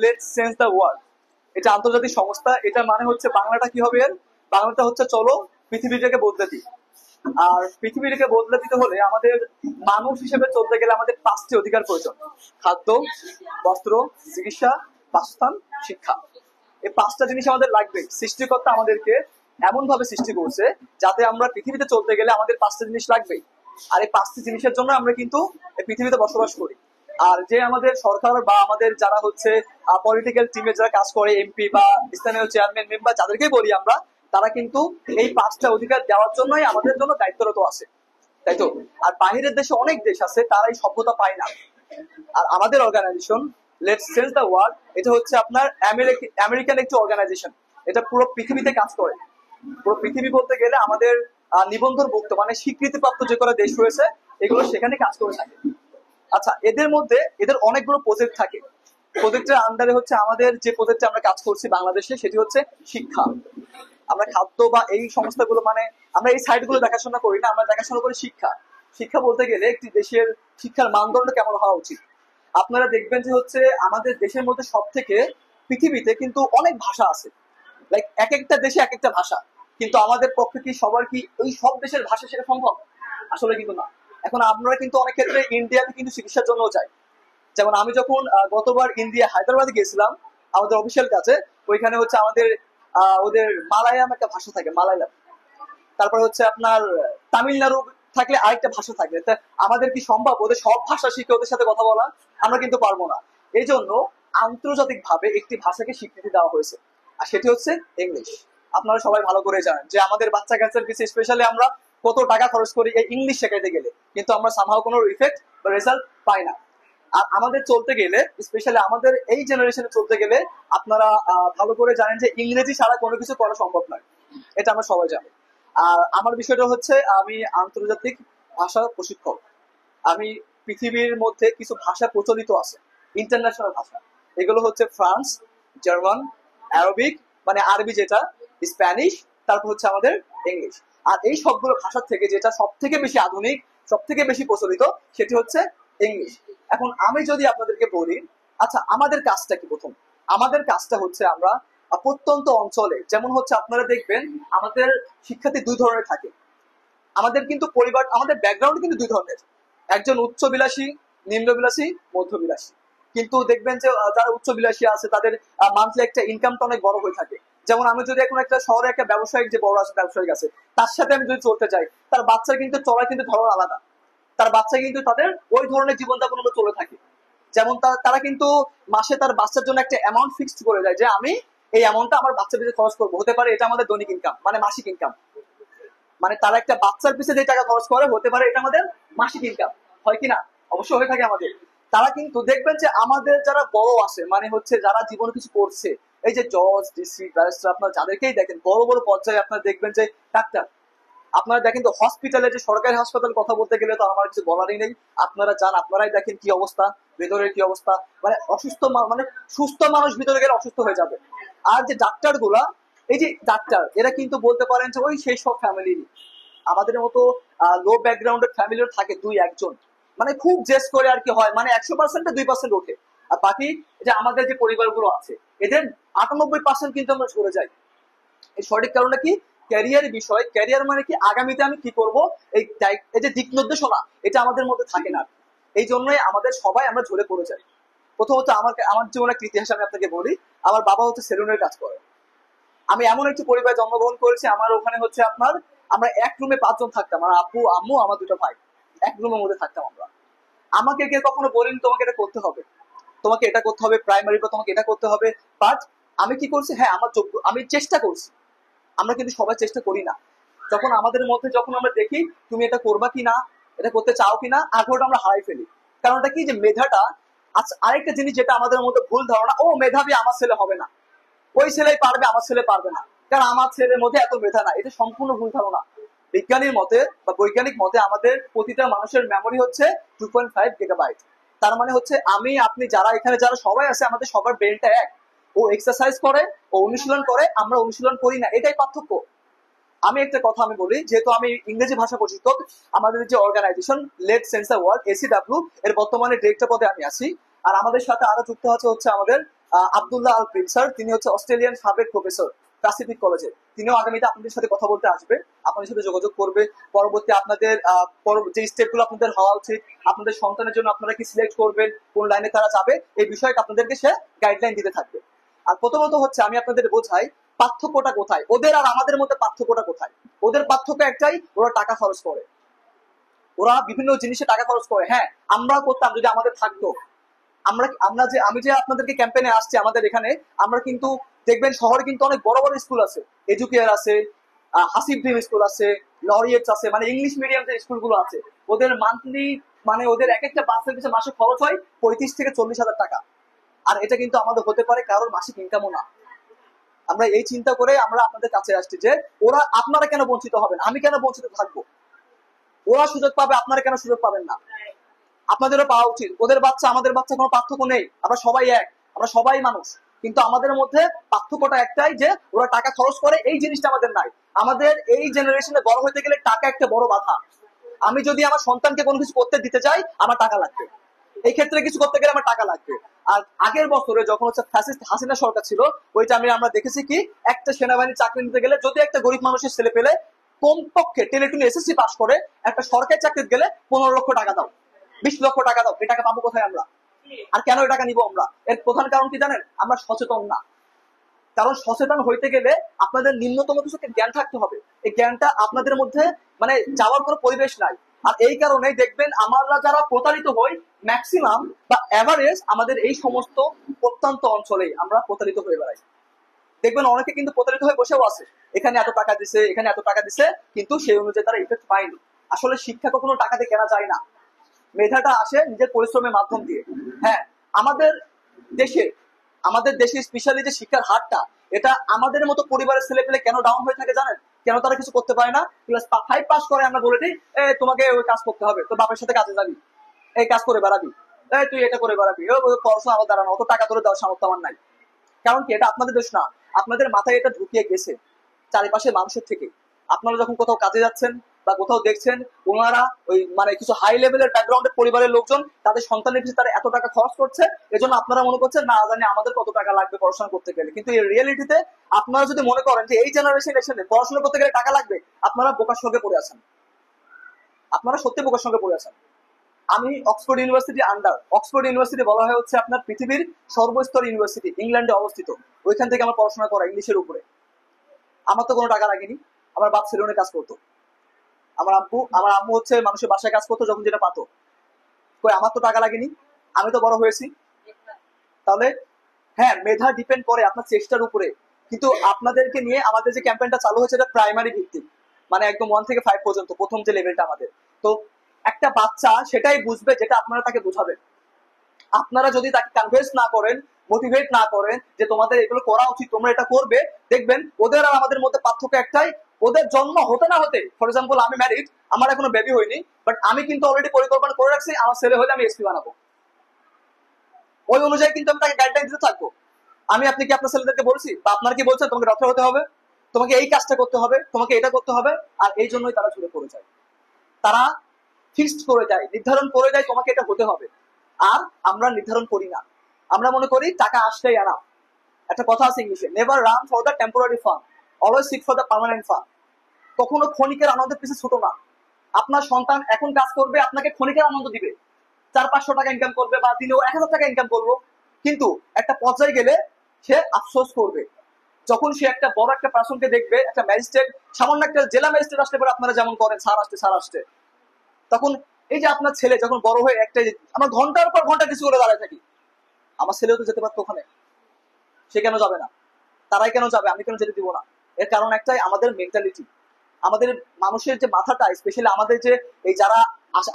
Let's change the world. এটা আন্তর্জাতিক সংস্থা। এটা মানে হচ্ছে বাংলাটা কি হবে? এর বাংলাটা হচ্ছে চলো পৃথিবীটাকে বদলে দিই। আর পৃথিবীটাকে বদলে দিতে হলে আমাদের মানুষ হিসেবে চলতে গেলে আমাদের 5টি অধিকার প্রয়োজন: খাদ্য, বস্ত্র, চিকিৎসা, বাসস্থান, শিক্ষা। এই 5টা জিনিস আমাদের লাগবে। সৃষ্টিকর্তা আমাদেরকে এমন ভাবে সৃষ্টি করছে যাতে আমরা পৃথিবীতে চলতে গেলে আমাদের 5টা জিনিস লাগবে। আর এই 5টি জিনিসের জন্য আমরা কিন্তু এই পৃথিবীতে বসবাস করি। আর যে আমাদের সরকার বা আমাদের যারা হচ্ছে পলিটিক্যাল টিমে যারা কাজ করে, এমপি বা স্থানীয় চেয়ারম্যান মেম্বার যাদেরকেই বলি আমরা, তারা কিন্তু এই 5টা অধিকার দেওয়ার জন্যই আমাদের জন্য দায়িত্বরত আছে, তাই তো? আর বাহিরের দেশে অনেক দেশ আছে তারা এই সভ্যতা পায় না। আর আমাদের organisation let's change the world, এটা হচ্ছে আপনার আমেরিকান একটি অর্গানাইজেশন। এটা পুরো পৃথিবীতে কাজ করে। পুরো পৃথিবী বলতে গেলে আমাদের নিবন্ধনভুক্ত মানে স্বীকৃতিপ্রাপ্ত যে কোনো দেশ রয়েছে এগুলো সেখানে কাজ করে থাকে। আচ্ছা, এদের মধ্যে এদের অনেকগুলো প্রজেক্ট থাকে। প্রজেক্টের আন্ডারে হচ্ছে আমাদের যে প্রজেক্টে আমরা কাজ করছি বাংলাদেশে, সেটি হচ্ছে শিক্ষা। আমরা খাদ্য বা এই সংস্থাগুলো মানে আমরা এই সাইটগুলো দেখাশোনা করি না, আমরা দেখাশোনা করি শিক্ষা। শিক্ষা বলতে গেলে একটি দেশের শিক্ষার মানদণ্ড কেমন হওয়া উচিত। আপনারা দেখবেন যে হচ্ছে আমাদের দেশের মধ্যে সব থেকে পৃথিবীতে কিন্তু অনেক ভাষা আছে। লাইক এক একটা দেশে এক একটা ভাষা, কিন্তু আমাদের পক্ষে কি সবার কি এই সব দেশের ভাষা শেখা সম্ভব? আসলে কিন্তু না। এখন আমরা কিন্তু অনেক ক্ষেত্রে ইন্ডিয়াতে কিন্তু চিকিৎসার জন্য যাই। যেমন আমি যখন গতবার ইন্ডিয়া হায়দ্রাবাদে গেছিলাম আমাদের অফিসিয়াল কাজে, ওইখানে হচ্ছে আমাদের ওদের মালায়ালাম একটা ভাষা থাকে, মালায়ালাম। তারপরে হচ্ছে আপনার তামিলনাড়ু থাকলে আরেকটা ভাষা থাকে। তা আমাদের কি সম্ভব ওদের সব ভাষা শিখে ওদের সাথে কথা বলা? আমরা কিন্তু পারবো না। এই জন্য আন্তর্জাতিক ভাবে একটি ভাষাকে স্বীকৃতি দেওয়া হয়েছে, আর সেটি হচ্ছে ইংলিশ। আপনারা সবাই ভালো করে জানেন যে আমাদের বাচ্চা কাচ্চার পিছিয়ে স্পেশালি আমরা কত টাকা খরচ করি এই ইংলিশ শেখাইতে গেলে, কিন্তু আমরা সামহাও কোনো ইফেক্ট বা রেজাল্ট পাই না। আর আমাদের চলতে গেলে স্পেশালি আমাদের এই জেনারেশনে চলতে গেলে আপনারা ভালো করে জানেন যে ইংরেজি ছাড়া কোনো কিছু করা সম্ভব নয়, এটা আমরা সবাই জানি। আর আমার বিষয়টা হচ্ছে আমি আন্তর্জাতিক ভাষা প্রশিক্ষক। আমি পৃথিবীর মধ্যে কিছু ভাষা প্রচলিত আছে, ইন্টারন্যাশনাল ভাষা। এগুলো হচ্ছে ফ্রান্স, জার্মান, আরবিক মানে আরবি যেটা, স্প্যানিশ, তারপর হচ্ছে আমাদের ইংলিশ। আর এই সবগুলো ভাষার থেকে যেটা সব থেকে বেশি আধুনিক, সব থেকে বেশি প্রচলিত, সেটি হচ্ছে ইংলিশ। এখন আমি যদি আপনাদেরকে বলি, আচ্ছা আমাদের কাজটা কি? প্রথম আমাদের কাজটা হচ্ছে আমরা প্রত্যন্ত অঞ্চলে, যেমন হচ্ছে আপনারা দেখবেন আমাদের শিক্ষার্থী 2 ধরনের থাকে। আমাদের কিন্তু পরিবার, আমাদের ব্যাকগ্রাউন্ড কিন্তু 2 ধরনের। একজন উচ্চবিলাসী, নিম্নবিলাসী, মধ্যবিলাসী। কিন্তু দেখবেন যে যারা উচ্চবিলাসী আছে তাদের মান্থলি একটা ইনকামটা অনেক বড় হয়ে থাকে। যেমন আমি যদি এখন একটা শহরে একটা ব্যবসায়িক যে বড় ব্যবসায়িক আছে তার সাথে আমি যদি চলতে চাই, তার বাচ্চার কিন্তু চলার কিন্তু ধরন আলাদা। তার বাচ্চা কিন্তু তাদের ওই ধরনের জীবনযাপন চলে থাকে। যেমন তারা কিন্তু মাসে তার বাচ্চার জন্য একটা অ্যামাউন্ট ফিক্সড করে দেয় যে আমি এই অ্যামাউন্টটা আমার বাচ্চার পিছনে খরচ করবো। হতে পারে এটা আমাদের দৈনিক ইনকাম মানে মাসিক ইনকাম, মানে তারা একটা বাচ্চার পিছনে যে টাকা খরচ করে হতে পারে এটা আমাদের মাসিক ইনকাম। হয় কিনা? অবশ্যই হয়ে থাকে আমাদের। তারা কিন্তু দেখবেন যে আমাদের যারা বড় আছে মানে হচ্ছে যারা জীবনে কিছু করছে, এই যে জজ, ডিসি, ব্যারিস্টার, আপনার যাদেরকেই দেখেন বড় বড় পর্যায়ে, আপনারা দেখবেন যে ডাক্তার, আপনারা দেখেন তো হসপিটালে, যে সরকারি হাসপাতাল কথা বলতে গেলে তো আমার কিছু বলারই নেই। আপনারা যান, আপনারাই দেখেন কি অবস্থা, ভেতরের কি অবস্থা। মানে অসুস্থ মানে সুস্থ মানুষ ভিতরে গেলে অসুস্থ হয়ে যাবে। আর যে ডাক্তার গুলা, এই যে ডাক্তার, এরা কিন্তু বলতে পারেন যে ওই সেই সব ফ্যামিলি, আমাদের মতো লো ব্যাকগ্রাউন্ডের ফ্যামিলির থাকে 2-1 জন, মানে খুব জেস করে আর কি হয়, মানে 100%-এ 2% ওঠে। আর বাকি যে আমাদের যে পরিবারগুলো আছে এদের 98% কিন্তু আমরা সরে যাই। এই সঠিক কারণটা কি? ক্যারিয়ার বিষয়। ক্যারিয়ার মানে কি? আগামীতে আমি কি করব, এই যে দিক নির্দেশনা, এটা আমাদের মধ্যে থাকে না। এই জন্যই আমাদের সবাই আমরা ঝরে পড়ে যাই। প্রথমত আমার জীবনের একটা ইতিহাস আমি আপনাকে বলি। আমার বাবা হচ্ছে সেলুনের কাজ করে। আমি এমন একটি পরিবারে জন্মগ্রহণ করেছি, আমার ওখানে হচ্ছে আপনার আমরা এক রুমে 5 জন থাকতাম, আমার আপু, আম্মু, আমার 2টা ভাই, এক রুমের মধ্যে থাকতাম আমরা। আমাকে কে কখনো বলেনি তোমাকে এটা করতে হবে, তোমাকে এটা করতে হবে, প্রাইমারি বা তোমাকে এটা করতে হবে। বাট আমি কি করছি, হ্যাঁ আমার যোগ্য, আমি চেষ্টা করছি। আমরা কিন্তু সবাই চেষ্টা করি না। যখন আমাদের মধ্যে যখন আমরা দেখি তুমি এটা করবা কি না, এটা করতে চাও কিনা, আগ্রহটা আমরা হারাই ফেলি। কারণটা কি? যে মেধাটা। আচ্ছা আরেকটা জিনিস যেটা আমাদের মধ্যে ভুল ধারণা, ও মেধাবী আমার ছেলে হবে না, ওই ছেলেই পারবে আমার ছেলে পারবে না, কারণ আমার ছেলের মধ্যে এত মেধা না। এটা সম্পূর্ণ ভুল ধারণা। বিজ্ঞানীর মতে বা বৈজ্ঞানিক মতে আমাদের প্রতিটা মানুষের মেমোরি হচ্ছে 2.5 গিগাবাইট। তার মানে হচ্ছে আমি আপনি যারা এখানে যারা সবাই আছে আমাদের সবার ব্রেনটা এক। ও এক্সারসাইজ করে, ও অনুশীলন করে, আমরা অনুশীলন করি না, এটাই পার্থক্য। আমি একটা কথা আমি বলি, যেহেতু আমি ইংরেজি ভাষা প্রশিক্ষক, আমাদের যে organisation let sense the world, ACW, এর বর্তমানে ডিরেক্টর পদে আমি আছি। আর আমাদের সাথে আরো যুক্ত আছে হচ্ছে আমাদের আব্দুল্লাহ আল প্রিন্স স্যার, তিনি হচ্ছে অস্ট্রেলিয়ান সাবেক প্রফেসর প্যাসিফিক কলেজে। তিনিও আগামীতে আপনাদের সাথে কথা বলতে আসবে, আপনাদের সাথে যোগাযোগ করবে। পরবর্তী আপনাদের যে স্টেপগুলো আপনাদের হওয়া উচিত, আপনাদের সন্তানের জন্য আপনারা কি সিলেক্ট করবেন, কোন লাইনে তারা যাবে, এই বিষয়টা আপনাদেরকে সে গাইডলাইন দিতে থাকবে। আর প্রথমত হচ্ছে আমি আপনাদের বোঝাই পার্থক্যটা কোথায়, ওদের আর আমাদের মধ্যে পার্থক্যটা কোথায়। ওদের পার্থক্য একটাই, ওরা টাকা খরচ করে, ওরা বিভিন্ন জিনিসে টাকা খরচ করে। হ্যাঁ, আমরা করতাম যদি আমাদের থাকতো। আমি যে আপনাদেরকে ক্যাম্পেইনে আসছি আমাদের এখানে, আমরা কিন্তু দেখবেন শহরে কিন্তু অনেক বড় বড় স্কুল আছে, এডুকেয়ার আছে, হাসিব ড্রিম স্কুল আছে, লরিয়েটস আছে, মানে ইংলিশ মিডিয়াম যে স্কুলগুলো আছে, ওদের মান্থলি মানে ওদের এক একটা বাচ্চার পিছনে মাসে খরচ হয় 35 থেকে 40 হাজার টাকা। আর এটা কিন্তু আমাদের হতে পারে কারোর মাসিক ইনকামও না। আমরা এই চিন্তা করে আমরা আপনাদের কাছে আসছি যে ওরা, আপনারা কেন বঞ্চিত হবেন, আমি কেন বঞ্চিত থাকবো? ওরা সুযোগ পাবে, আপনারা কেন সুযোগ পাবেন না? আপনাদেরও পাওয়া উচিত। ওদের বাচ্চা আমাদের বাচ্চা কোনো পার্থক্য নেই, আমরা সবাই এক, আমরা সবাই মানুষ। কিন্তু আমাদের মধ্যে পার্থক্যটা একটাই যে ওরা টাকা খরচ করে, এই জিনিসটা আমাদের নাই। আমাদের এই জেনারেশনে বড় হতে গেলে টাকা একটা বড় বাধা। আমি যদি আমার সন্তানকে কোনো কিছু করতে দিতে চাই, আমার টাকা লাগবে। এই ক্ষেত্রে কিছু করতে গেলে আমার টাকা লাগবে। আর আগের বছরে যখন হচ্ছে ফ্যাসিস্ট হাসিনা সরকার ছিল, ওই টাইমে আমরা দেখেছি কি, একটা সেনাবাহিনী চাকরি নিতে গেলে যদি একটা গরিব মানুষের ছেলে পেলে কমপক্ষে টেলিটুনি এসএসসি পাস করে একটা সরকারি চাকরি গেলে 15 লক্ষ টাকা দাও, 20 লক্ষ টাকা দাও। এই টাকা পাবো কোথায় আমরা? আর কেন এই টাকা নিবো আমরা? এর প্রধান কারণ কি জানেন? আমরা সচেতন না। কারণ সচেতন হইতে গেলে আপনাদের নিম্নতম কিছু জ্ঞান থাকতে হবে। এই জ্ঞানটা আপনাদের মধ্যে মানে যাওয়ার কোনো পরিবেশ নাই। আর এই কারণে দেখবেন আমরা যারা প্রতারিত হই, ম্যাক্সিমাম বা এভারেজ আমাদের এই সমস্ত প্রত্যন্ত অঞ্চলে আমরা প্রতারিত হয়ে বেড়াই। দেখবেন অনেকে কিন্তু প্রতারিত হয়ে বসেও আছে, এখানে এত টাকা দিছে, এখানে এত টাকা দিছে, কিন্তু সেই অনুযায়ী তারা ইফেক্ট পায়নি। আসলে শিক্ষা কখনো টাকাতে কেনা যায় না, মেধাটা আসে নিজের পরিশ্রমের মাধ্যম দিয়ে। হ্যাঁ, আমাদের দেশে স্পেশালি যে শিক্ষার হারটা, এটা আমাদের মতো পরিবারের ছেলে পেলে কেন ডাউন হয়ে থাকে জানেন? কেন তারা কিছু করতে পারে না? ক্লাস 5 পাস করে আমরা বলে দিই, তোমাকে ওই কাজ করতে হবে, তোর বাপের সাথে কাজে যাবি, এই কাজ করে বেড়াবি, তুই এটা করে বেড়াবি, পড়াশোনা আমার দ্বারা না, অত টাকা তোর দেওয়ার সামর্থ্য আমার নাই। কারণ কি? এটা আপনাদের দোষ না, আপনাদের মাথায় এটা ঢুকিয়ে গেছে চারিপাশের মানুষের থেকে। আপনারা যখন কোথাও কাজে যাচ্ছেন বা কোথাও দেখছেন ওনারা ওই মানে কিছু হাই লেভেলের ব্যাকগ্রাউন্ডের পরিবারের লোকজন তাদের সন্তানের পিছনে তারা এত টাকা খরচ করছে, এজন্য আপনারা মনে করছেন না জানি আমাদের কত টাকা লাগবে পড়াশোনা করতে গেলে। কিন্তু এই রিয়েলিটিতে আপনারা যদি মনে করেন যে এই জেনারেশন এসে পড়াশোনা করতে গেলে টাকা লাগবে, আপনারা বোকার সঙ্গে পড়ে আছেন, আপনারা সত্যি বোকার সঙ্গে পড়ে আছেন। আমি অক্সফোর্ড ইউনিভার্সিটি অক্সফোর্ড ইউনিভার্সিটি বলা হয় হচ্ছে আপনার পৃথিবীর সর্বস্তর ইউনিভার্সিটি, ইংল্যান্ডে অবস্থিত। ওইখান থেকে আমার পড়াশোনা করা ইংলিশের উপরে। আমার তো কোনো টাকা লাগেনি, আমার বাপ সেলুনে কাজ করতো, আমার আম্মু হচ্ছে মানুষের বাসায় কাজ করতো, যখন যেটা পাতো। কই, আমার তো টাকা লাগেনি, আমি তো বড় হয়েছি। তাহলে হ্যাঁ, মেধা ডিপেন্ড করে আপনার চেষ্টার উপরে। কিন্তু আপনাদেরকে নিয়ে আমাদের যে ক্যাম্পেইনটা চালু হয়েছে এটা প্রাইমারি ভিত্তিক, মানে একদম 1 থেকে 5 পর্যন্ত প্রথম যে লেভেলটা আমাদের। তো একটা বাচ্চা সেটাই বুঝবে যেটা আপনারা তাকে বোঝাবেন। আপনারা যদি তাকে কনভিন্স না করেন, মোটিভেট না করেন যে তোমাদের এগুলো করা উচিত, তোমরা এটা করবে, দেখবেন ওদের আর আমাদের মধ্যে পার্থক্য একটাই, ওদের জন্ম হতে না হতে, ফর এক্সাম্পল আমি ম্যারিড, আমার এখনো বেবি হয়নি, বাট আমি কিন্তু অলরেডি পরিকল্পনা করে রাখছি আমার ছেলে হলে আমি এসপি বানাবো। ওই অনুযায়ী কিন্তু আমি তাকে গাইডলাইন দিতে থাকবো। আপনি কি আপনার ছেলেদেরকে বলছি বা আপনার কি বলছেন তোমাকে ডক্টর হতে হবে, তোমাকে এই কাজটা করতে হবে, তোমাকে এটা করতে হবে? আর এই জন্যই তারা ঝুলে পড়ে যায়। তারা ফিক্সড করে যায়, নির্ধারণ করে যায় তোমাকে এটা হতে হবে। আর আমরা নির্ধারণ করি না, আমরা মনে করি টাকা আসলেই আনা। একটা কথা আছে ইংলিশে, never run for the temporary fun, always seek for the permanent fun. কখনো ক্ষণিকের আনন্দের পিছনে ছোট না। আপনার সন্তান এখন কাজ করবে, আপনাকে ক্ষণিকের আনন্দ দিবে, 400-500 টাকা ইনকাম করবে বা দিনেও 1000 টাকা ইনকাম করলো, কিন্তু একটা পর্যায়ে গেলে সে আফসোস করবে যখন সে একটা বড় একটা পার্সনকে দেখবে, একটা ম্যাজিস্ট্রেট, সামান্য একটা জেলা ম্যাজিস্ট্রেট আসলে পরে আপনারা যেমন করেন স্যার আসতে, তখন এই যে আপনার ছেলে যখন বড় হয়ে একটাই, আমার ঘন্টার পর ঘন্টা কিছু করে দাঁড়ায় থাকি, আমার ছেলেও তো যেতে পারতো ওখানে, সে কেন যাবে না? তারাই কেন যাবে, আমি কেন যেতে দিব না? এর কারণ একটাই, আমাদের মেন্টালিটি, আমাদের মানুষের যে মাথাটা, স্পেশালি আমাদের যে এই যারা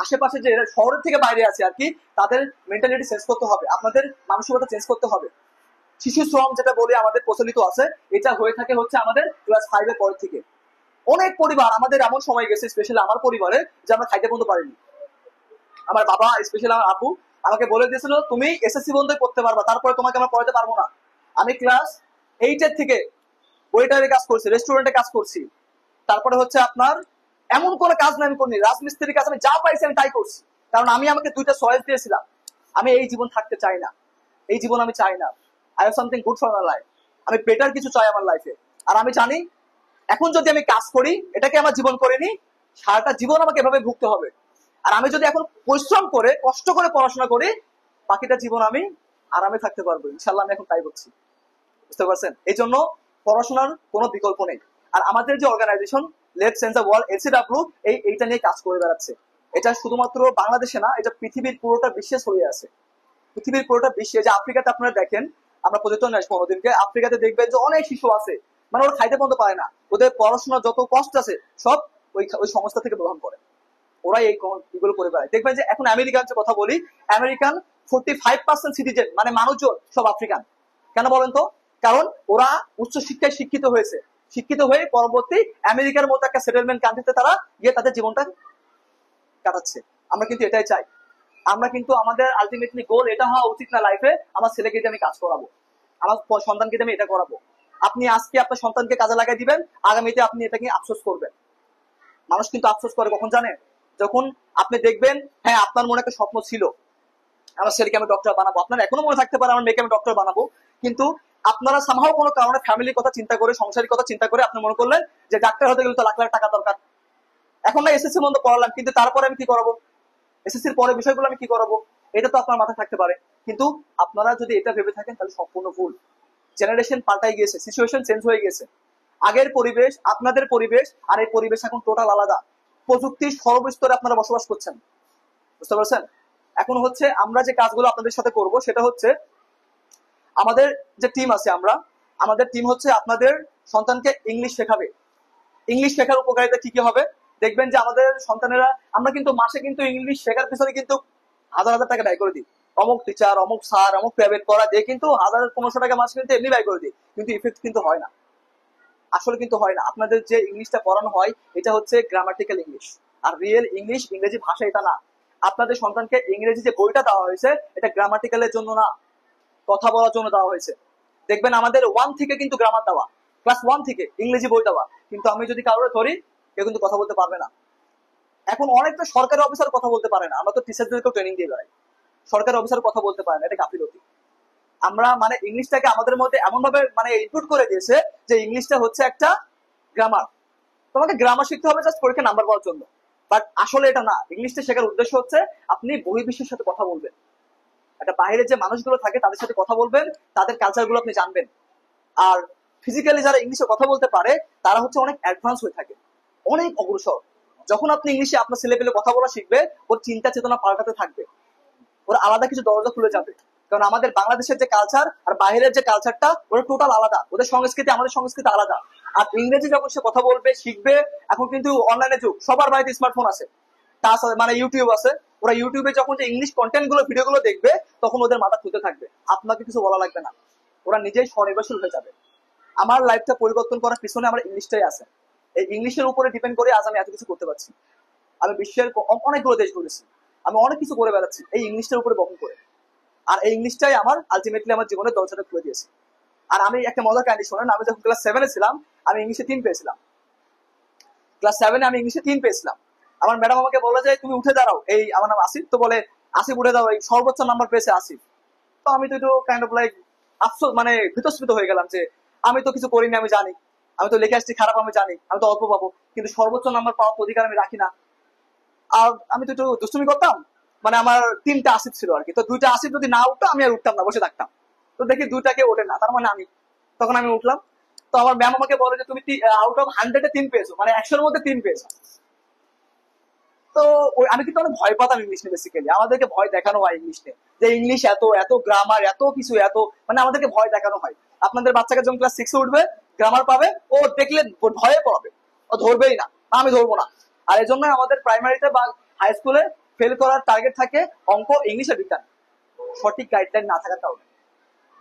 আশেপাশে যে শহরের থেকে বাইরে আছে আর কি, তাদের মেন্টালিটি চেঞ্জ করতে হবে, আপনাদের মানসিকতা চেঞ্জ করতে হবে। শিশু শ্রম যেটা বলে আমাদের প্রচলিত আছে, এটা হয়ে থাকে হচ্ছে আমাদের ক্লাস 5 এর পর থেকে। অনেক পরিবার আমাদের এমন সময় গেছে, স্পেশালি আমার পরিবারে, যে আমরা খাইতে বন্ধ পারিনি। আমার বাবা, স্পেশালি আমার আব্বু আমাকে বলে দিয়েছিল তুমি এসএসসি বন্ধই করতে পারবা, তারপরে তোমাকে আমরা পড়াতে পারবো না। আমি ক্লাস 8 এর থেকে ওয়েটারে কাজ করছি, রেস্টুরেন্টে কাজ করছি, তারপরে হচ্ছে আপনার এমন কোনো কাজ না আমি করিনি, রাজমিস্ত্রির কাজ আমি যা পাইছি আমি তাই করছি। কারণ আমি আমাকে 2টা চয়েস দিয়েছিলাম, আমি এই জীবন থাকতে চাই না, এই জীবন আমি চাই না। I have something good for my life, আমি বেটার কিছু চাই আমার লাইফে। আর আমি জানি এখন যদি আমি কাজ করি, এটাকে আমার জীবন করে নি, সারাটা জীবন আমাকে এভাবে ভুগতে হবে। আর আমি যদি এখন পরিশ্রম করে কষ্ট করে পড়াশোনা করি, বাকিটা জীবন আমি আরামে থাকতে পারবো ইনশাল্লাহ। আমি এখন তাই করছি, বুঝতে পারছেন? এই জন্য পড়াশোনার কোনো বিকল্প নেই। আর আমাদের যে organisation let's change the world, LCW, এইটা নিয়ে কাজ করে বেড়াচ্ছে। এটা শুধুমাত্র বাংলাদেশে না, এটা পৃথিবীর পুরোটা বিশ্বে ছড়িয়ে আছে। পৃথিবীর পুরোটা বিশ্বে, যে আফ্রিকাতে আপনারা দেখেন, আমরা পর্যটন আসবো অন্যদিনকে, আফ্রিকাতে দেখবেন যে অনেক শিশু আছে, মানে ওরা খাইতে পর্যন্ত পারে না, ওদের পড়াশোনার যত কষ্ট আছে সব ওই সংস্থা থেকে গ্রহণ করে। ওরাই এগুলো করে বেড়ায়। দেখবেন যে এখন আমেরিকান যে কথা বলি, আমেরিকান 45% সিটিজেন মানে মানুষজন সব আফ্রিকান। কেন বলেন তো? কারণ ওরা উচ্চ শিক্ষায় শিক্ষিত হয়েছে, শিক্ষিত হয়ে পরবর্তী আমেরিকার মতো একটা সেটেলমেন্ট কান্ট্রিতে তারা গিয়ে তাদের জীবনটা কাটাচ্ছে। আমরা কিন্তু এটাই চাই। আমরা কিন্তু আমাদের আলটিমেটলি গোল এটা হওয়া উচিত না লাইফে, আমার ছেলেকে দিয়ে আমি কাজ করাবো, আমার সন্তানকে দিয়ে আমি এটা করাবো। আপনি আজকে আপনার সন্তানকে কাজে লাগাই দিবেন, আগামীতে আপনি এটাকে আফসোস করবেন। মানুষ কিন্তু আফসোস করে কখন জানেন? যখন আপনি দেখবেন হ্যাঁ আপনার মনে একটা স্বপ্ন ছিল, আমার ছেলেকে আমি ডক্টর বানাবো, আপনার এখনো মনে থাকতে পারে আমার মেয়েকে আমি ডক্টর বানাবো, কিন্তু আপনারা সামহাও কোনো কারণে ফ্যামিলির কথা চিন্তা করে, সংসারের কথা চিন্তা করে আপনি মনে করলেন যে ডাক্তার হতে গেলে তো লাখ লাখ টাকা দরকার। এখন না এসএসসি মধ্যে পড়ালাম, কিন্তু তারপরে আমি কি করাবো? এসএসসির পরে বিষয়গুলো আমি কি করাবো? এটা তো আপনার মাথায় থাকতে পারে। কিন্তু আপনারা যদি এটা ভেবে থাকেন তাহলে সম্পূর্ণ ভুল। জেনারেশন পাল্টাই গিয়েছে, সিচুয়েশন চেঞ্জ হয়ে গেছে। আগের পরিবেশ, আপনাদের পরিবেশ আর এই পরিবেশ এখন টোটাল আলাদা। প্রযুক্তির সর্বস্তরে আপনারা বসবাস করছেন, বুঝতে পারছেন? এখন হচ্ছে আমরা যে কাজগুলো আপনাদের সাথে করব সেটা হচ্ছে আমাদের যে টিম আছে, আমাদের টিম হচ্ছে আপনাদের সন্তানকে ইংলিশ শেখাবে। ইংলিশ শেখার উপকারিতা কি কি হবে দেখবেন যে আমাদের সন্তানেরা, আমরা কিন্তু মাসে কিন্তু ইংলিশ শেখার পিছনে কিন্তু হাজার হাজার টাকা ব্যয় করে দিই। অমুক টিচার, অমুক স্যার, অমুক প্রাইভেট পড়া দিয়ে কিন্তু 1000-1500 টাকা মাস কিন্তু এমনি ব্যয় করে দিই, কিন্তু ইফেক্ট কিন্তু হয় না। আসলে কিন্তু হয় না। আপনাদের যে ইংলিশটা পড়ানো হয় এটা হচ্ছে গ্রামাটিক্যাল ইংলিশ, আর রিয়েল ইংলিশ, ইংরেজি ভাষা এটা না। আপনাদের সন্তানকে ইংরেজি যে বইটা দেওয়া হয়েছে এটা গ্রামাটিক্যালের জন্য না, কথা বলার জন্য দেওয়া হয়েছে। দেখবেন আমাদের 1 থেকে কিন্তু গ্রামার দেওয়া, ক্লাস 1 থেকে ইংরেজি বই দেওয়া, কিন্তু আমি যদি কারোর ধরি কেউ কিন্তু কথা বলতে পারবে না। এখন অনেকটা সরকারি অফিসার কথা বলতে পারে না, আমরা তো টিচারদেরকেও ট্রেনিং দিয়ে বেড়াই, সরকারি অফিসার কথা বলতে পারে না, এটা গাফিলতি। আমরা মানে ইংলিশটাকে আমাদের মধ্যে এমন ভাবে মানে ইনপুট করে দিয়েছে যে ইংলিশটা হচ্ছে একটা গ্রামার, তোমাকে গ্রামার শিখতে হবে জাস্ট পরীক্ষা নাম্বার পাওয়ার জন্য। বাট আসলে এটা না। ইংলিশটা শেখার উদ্দেশ্য হচ্ছে আপনি বহির্বিশ্বের সাথে কথা বলবেন, একটা বাইরে যে মানুষগুলো থাকে তাদের সাথে কথা বলবেন, তাদের কালচার গুলো আপনি জানবেন। আর ফিজিক্যালি যারা ইংলিশে কথা বলতে পারে তারা হচ্ছে অনেক অ্যাডভান্স হয়ে থাকে, অনেক অগ্রসর। যখন আপনি ইংলিশে আপনার ছেলে পেলে কথা বলা শিখবে, ওর চিন্তা চেতনা পাল্টাতে থাকবে, ওর আলাদা কিছু দরজা খুলে যাবে। কারণ আমাদের বাংলাদেশের যে কালচার আর বাইরের যে কালচারটা ওরা টোটাল আলাদা, ওদের সংস্কৃতি আমাদের সংস্কৃতি আলাদা। আর ইংরেজি যখন সে কথা বলবে শিখবে, এখন কিন্তু অনলাইনে যুগ, সবার বাড়িতে স্মার্টফোন আছে, তাছাড়া মানে ইউটিউব আছে, ওরা ইউটিউবে যখন যে ইংলিশ কন্টেন্ট গুলো ভিডিও গুলো দেখবে তখন ওদের মাথা খুলতে থাকবে, আপনাকে কিছু বলা লাগবে না, ওরা নিজেই স্বনির্ভরশীল হয়ে যাবে। আমার লাইফটা পরিবর্তন করার পিছনে আমার ইংলিশটাই আছে। এই ইংলিশের উপরে ডিপেন্ড করে আজ আমি এত কিছু করতে পারছি। আমি বিশ্বের অনেকগুলো দেশ ঘুরেছি, আমি অনেক কিছু করে বেড়াচ্ছি এই ইংলিশটার উপরে বহন করে। আর এই ইংলিশটাই আমার আলটিমেটলি আমার জীবনের দরজাটা খুলে দিয়েছে। আর আমি একটা মজার কাহিনী শোনেন, আমি যখন ক্লাস 7-এ ছিলাম আমি ইংলিশে 3 পেয়েছিলাম। ক্লাস 7-এ আমি ইংলিশে 3 পেয়েছিলাম। আমার ম্যাডাম আমাকে বলে যে তুমি উঠে দাঁড়াও, এই আমার নাম আসিফ, তো বলে আসিফ উঠে দাও, এই সর্বোচ্চ নাম্বার পেয়েছে আসিফ। তো আমি তো একটু কাইন্ড অফ লাইক আফসোস, মানে ভীতস্মিত হয়ে গেলাম যে আমি তো কিছু করিনি, আমি জানি, আমি তো লেখা আসছি খারাপ, আমি জানি আমি তো অল্প পাবো, কিন্তু সর্বোচ্চ নাম্বার পাওয়ার অধিকার আমি রাখি না। আর আমি তো একটু দুষ্টুমি করতাম, মানে আমার 3টা আসিফ ছিল আর কি, তো 2টা আসিফ যদি না উঠতো আমি আর উঠতাম না, বসে থাকতাম। তো দেখি 2টাকে ওঠে না, তার মানে আমি, তখন আমি উঠলাম। তো আমার ম্যাম আমাকে বলে যে তুমি আউট অফ 100-এ 3 পেয়েছো, মানে 100-এর মধ্যে 3 পেয়েছো। তো আমি কিন্তু অনেক ভয় পাতাম ইংলিশ নিয়ে, বেসিক্যালি আমাদেরকে ভয় দেখানো হয় ইংলিশ নিয়ে, যে ইংলিশ এত এত গ্রামার এত কিছু এত, মানে আমাদেরকে ভয় দেখানো হয়। আপনাদের বাচ্চাকে যখন ক্লাস 6-এ উঠবে গ্রামার পাবে, ও দেখলে ভয়ে পড়াবে, ও ধরবেই না, আমি ধরবো না। আর এই জন্য আমাদের প্রাইমারিতে বা হাই স্কুলে ফেল করার টার্গেট থাকে অঙ্ক, ইংলিশ আর বিজ্ঞান, সঠিক গাইডলাইন না থাকার কারণে,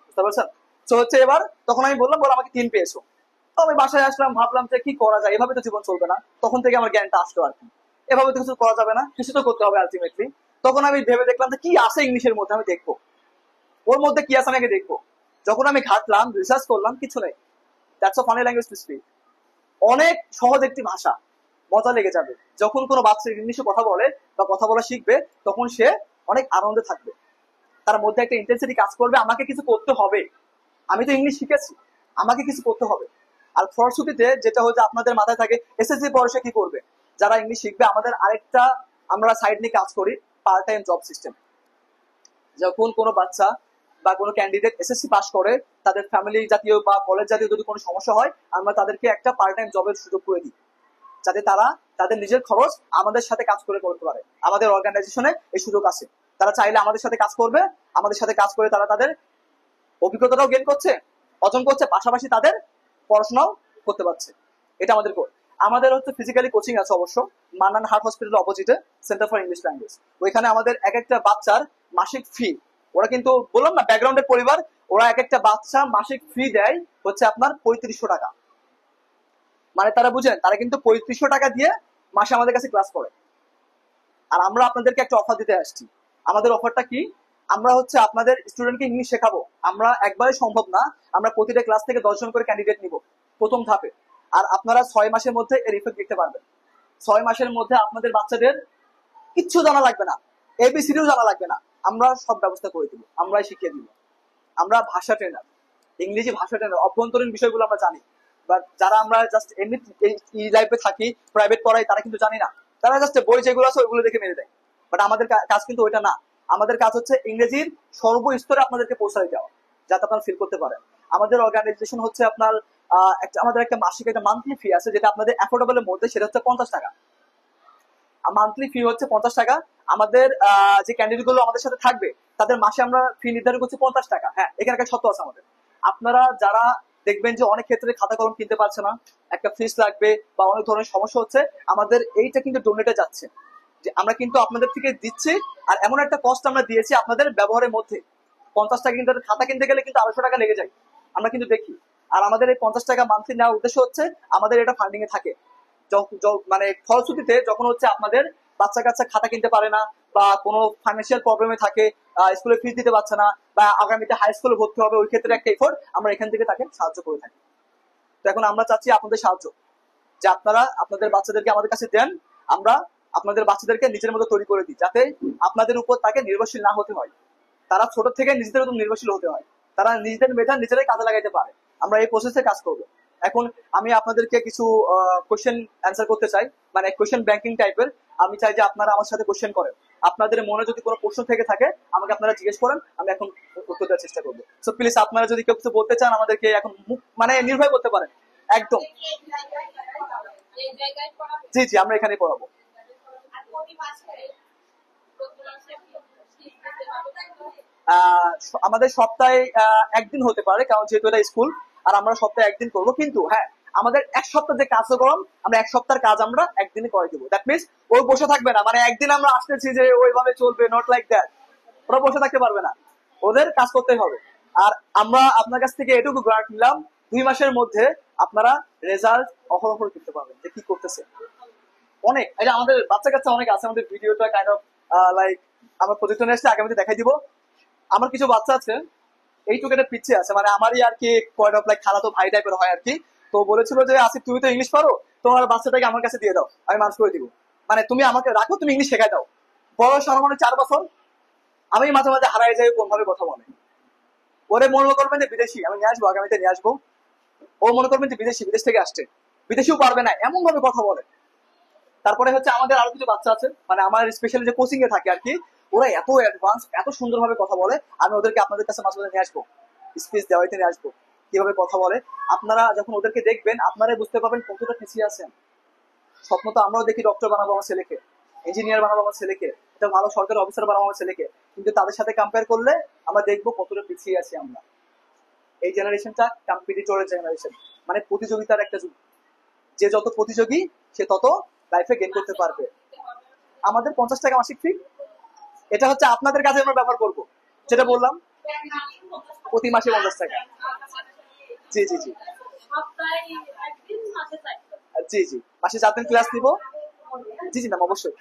বুঝতে পারছেন? তো হচ্ছে এবার তখন আমি বললাম বলে আমাকে 3 পেয়েছো। তো আমি বাসায় আসলাম, ভাবলাম যে কি করা যায়, এভাবে তো জীবন চলবে না। তখন থেকে আমার জ্ঞানটা আসলো আর কি, এভাবে তো কিছু করা যাবে না, কিছু তো করতে হবে আলটিমেটলি। তখন আমি ভেবে দেখলাম যে কি আছে ইংলিশের মধ্যে, আমি দেখবো ওর মধ্যে কি আছে, আমি আগে দেখবো। যখন আমি ঘাটলাম, রিসার্চ করলাম, কিছু নেই। That's a funny language to speak. অনেক সহজ একটি ভাষা, মজা লেগে যাবে। যখন কোনো বাচ্চা ইংলিশে কথা বলে বা কথা বলা শিখবে তখন সে অনেক আনন্দে থাকবে, তার মধ্যে একটা ইন্টেন্সিটি কাজ করবে, আমাকে কিছু করতে হবে, আমি তো ইংলিশ শিখেছি, আমাকে কিছু করতে হবে। আর ফলশ্রুতিতে যেটা হচ্ছে আপনাদের মাথায় থাকে এসএসসি পরে সে কি করবে। যারা ইংলিশ শিখবে, আমাদের আরেকটা আমরা সাইড নিয়ে কাজ করি, পার্ট টাইম জব সিস্টেম। যখন কোনো বাচ্চা বা কোনো ক্যান্ডিডেট এসএসসি পাস করে, তাদের ফ্যামিলি জাতীয় বা কলেজ জাতীয় যদি কোনো সমস্যা হয়, আমরা তাদেরকে একটা পার্ট টাইম জবের সুযোগ করে দিই, যাতে তারা তাদের নিজের খরচ আমাদের সাথে কাজ করে করতে পারে। আমাদের অর্গানাইজেশনে এই সুযোগ আছে। তারা চাইলে আমাদের সাথে কাজ করবে, আমাদের সাথে কাজ করে তারা তাদের অভিজ্ঞতাটাও গেইন করছে, অর্জন করছে, পাশাপাশি তাদের পড়াশোনাও করতে পারছে। এটা আমাদের গোল। আমাদের হচ্ছে ফিজিক্যালি কোচিং আছে অবশ্য, মান্নান হার্ট হসপিটালের অপোজিটে, সেন্টার ফর ইংলিশ ল্যাঙ্গুয়েজ। ওইখানে আমাদের এক একটা বাচ্চার মাসিক ফি, ওরা কিন্তু বললাম না ব্যাকগ্রাউন্ডের পরিবার, ওরা এক একটা বাচ্চা মাসিক ফি দেয় হচ্ছে আপনার 3500 টাকা। মানে তারা বুঝেন, তারা কিন্তু 3500 টাকা দিয়ে মাসে আমাদের কাছে ক্লাস করে। আর আমরা আপনাদেরকে একটা অফার দিতে আসছি। আমাদের অফারটা কি? আমরা হচ্ছে আপনাদের স্টুডেন্টকে ইংলিশ শেখাবো। আমরা একবারে সম্ভব না, আমরা প্রতিটা ক্লাস থেকে 10 জন করে ক্যান্ডিডেট নিব প্রথম ধাপে। আর আপনারা 6 মাসের মধ্যে এর ইফেক্ট দেখতে পারবেন। 6 মাসের মধ্যে আপনাদের বাচ্চাদের কিচ্ছু জানা লাগবে না, এবিসিডিও জানা লাগবে না, আমরা সব ব্যবস্থা করে দিব, আমরাই শিখিয়ে দিব। আমরা ভাষা ট্রেনার, ইংরেজি ভাষা ট্রেনার, অভ্যন্তরীণ বিষয়গুলো আমরা জানি। বাট যারা আমরা জাস্ট এমনি এই লাইফে থাকি, প্রাইভেট পড়াই, তারা কিন্তু জানি না। তারা জাস্ট বই যেগুলো আছে ওইগুলো দেখে মেরে দেয়। বাট আমাদের কাজ কিন্তু ওইটা না। আমাদের কাজ হচ্ছে ইংরেজির সর্বস্তরে আপনাদেরকে পৌঁছায় যাওয়া, যাতে আপনারা ফিল করতে পারেন। আমাদের অর্গানাইজেশন হচ্ছে আপনার আমাদের একটা মাসিক একটা মান্থলি ফি আছে, যেটা আপনাদের অ্যাফোর্ডেবলের মধ্যে, সেটা হচ্ছে 50 টাকা। মান্থলি ফি হচ্ছে 50 টাকা। আমাদের যে ক্যান্ডিডেট গুলো আমাদের সাথে থাকবে, তাদের মাসে আমরা ফি নির্ধারণ করছি 50 টাকা। হ্যাঁ, এখানে একটা শর্ত আছে আমাদের। আপনারা যারা দেখবেন যে অনেক ক্ষেত্রে খাতা কলম কিনতে পারছে না, একটা ফিস লাগবে বা অনেক ধরনের সমস্যা হচ্ছে, আমাদের এইটা কিন্তু ডোনেটে যাচ্ছে, যে আমরা কিন্তু আপনাদের থেকে দিচ্ছি। আর এমন একটা কস্ট আমরা দিয়েছি আপনাদের ব্যবহারের মধ্যে। 50 টাকা কিন্তু খাতা কিনতে গেলে কিন্তু 250 টাকা লেগে যায়, আমরা কিন্তু দেখি। আর আমাদের এই 50 টাকা মান্থলি নেওয়ার উদ্দেশ্য হচ্ছে আমাদের এটা ফান্ডিং এ থাকে। মানে ফলশ্রুতিতে যখন হচ্ছে আপনাদের বাচ্চা কাচ্চা খাতা কিনতে পারে না, বা কোনো ফাইন্যান্সিয়াল প্রবলেমে থাকে, স্কুলে ফিস দিতে পারছে না, বা আগামীতে হাই স্কুলে ভর্তি হবে, ওই ক্ষেত্রে একটা এফোর্ট আমরা এখান থেকে তাকে সাহায্য করে থাকি। তো এখন আমরা চাচ্ছি আপনাদের সাহায্য, যে আপনারা আপনাদের বাচ্চাদেরকে আমাদের কাছে দেন, আমরা আপনাদের বাচ্চাদেরকে নিজের মতো তৈরি করে দিই, যাতে আপনাদের উপর তাকে নির্ভরশীল না হতে হয়। তারা ছোট থেকে নিজেদের উপর নির্ভরশীল হতে হয়, তারা নিজেদের মেধা নিজেরাই কাজে লাগাইতে পারে। আমরা এই প্রসেসে কাজ করব। এখন আমি আপনাদেরকে কিছু কোশ্চেন অ্যান্সার করতে চাই, মানে কোশ্চেন ব্যাংকিং টাইপের। আমি চাই যে আপনারা আমার সাথে কোশ্চেন করেন। আপনাদের মনে যদি কোনো প্রশ্ন থেকে থাকে, আমাকে আপনারা জিজ্ঞেস করেন, আমি এখন উত্তর দেওয়ার চেষ্টা করবো। সো প্লিজ, আপনারা যদি কেউ কিছু বলতে চান, আমাদেরকে এখন মানে নির্ভয় করতে পারেন একদম। জি জি, আমরা এখানেই পড়াবো। আমাদের সপ্তাহে একদিন হতে পারে, কারণ যেহেতু এটা স্কুল, আর আমরা সপ্তাহে একদিন করবো। কিন্তু হ্যাঁ, আমাদের এক সপ্তাহ যে কার্যক্রম, আমরা এক সপ্তাহের কাজ আমরা একদিনে করে দিব। দ্যাট মিনস ওই বসে থাকবে না, মানে একদিন আমরা আসতেছি যে ওইভাবে চলবে, নট লাইক দ্যাট। ওরা বসে থাকতে পারবে না, ওদের কাজ করতেই হবে। আর আমরা আপনার কাছ থেকে এটুকু গ্রান্ট নিলাম, 2 মাসের মধ্যে আপনারা রেজাল্ট অহরহ দেখতে পাবেন যে কি করতেছে। অনেক, এটা আমাদের বাচ্চা কাচ্চা অনেক আছে, আমাদের ভিডিওটা কাইন্ড অফ লাইক আমার প্রজেক্টর এসে আগামীতে দেখাই দিব। আমার কিছু বাচ্চা আছে এইটুকু একটা পিছিয়ে আছে, মানে আমারই আর কি কাইন্ড অফ লাইক খালাতো ভাই টাইপের হয় আর কি। তো বলেছিল যে আসিফ, তুমি তো ইংলিশ পারো, তোমার বাচ্চাটাকে আমার কাছে দিয়ে দাও, আমি মানুষ করে দিব। মানে তুমি আমাকে রাখো, তুমি ইংলিশ শেখাই দাও। বয়স আমার মনে 4 বছর। আমি মাঝে মাঝে হারাই যাই কোন ভাবে কথা বলে। ওরে মনে করবেন যে বিদেশি, আমি নিয়ে আসবো, আগামীতে নিয়ে আসবো। ও মনে করবেন যে বিদেশি, বিদেশ থেকে আসছে, বিদেশিও পারবে না, এমন ভাবে কথা বলে। তারপরে হচ্ছে আমাদের আরো কিছু বাচ্চা আছে, মানে আমার স্পেশালি যে কোচিং এ থাকে আর কি, ওরা এত অ্যাডভান্স, এত সুন্দরভাবে কথা বলে। আমি ওদেরকে আপনাদের কাছে মাঝে মাঝে নিয়ে আসবো, স্পিচ দেওয়াইতে নিয়ে আসবো, কিভাবে কথা বলে। আপনারা যখন ওদেরকে দেখবেন, আপনারাই বুঝতে পারবেন কতটা পিছিয়ে আছেন। স্বপ্ন তো আমরাও দেখি, ডক্টর বানাবো আমার ছেলেকে, ইঞ্জিনিয়ার বানাবো আমার ছেলেকে, একটা ভালো সরকারি অফিসার বানাবো আমার ছেলেকে। কিন্তু তাদের সাথে কম্পেয়ার করলে আমরা দেখবো কতটা পিছিয়ে আছি আমরা। এই জেনারেশনটা কম্পিটিটরের জেনারেশন, মানে প্রতিযোগিতার একটা যুগ। যে যত প্রতিযোগী, সে তত লাইফে গেইন করতে পারবে। আমাদের 50 টাকা মাসিক ফি, এটা হচ্ছে আপনাদের কাছে আমরা ব্যবহার করব, যেটা বললাম, প্রতি মাসে 50 টাকা। জি জি জি জি জি, মাসে 4 দিন ক্লাস নিব। জি জি ম্যাম, অবশ্যই।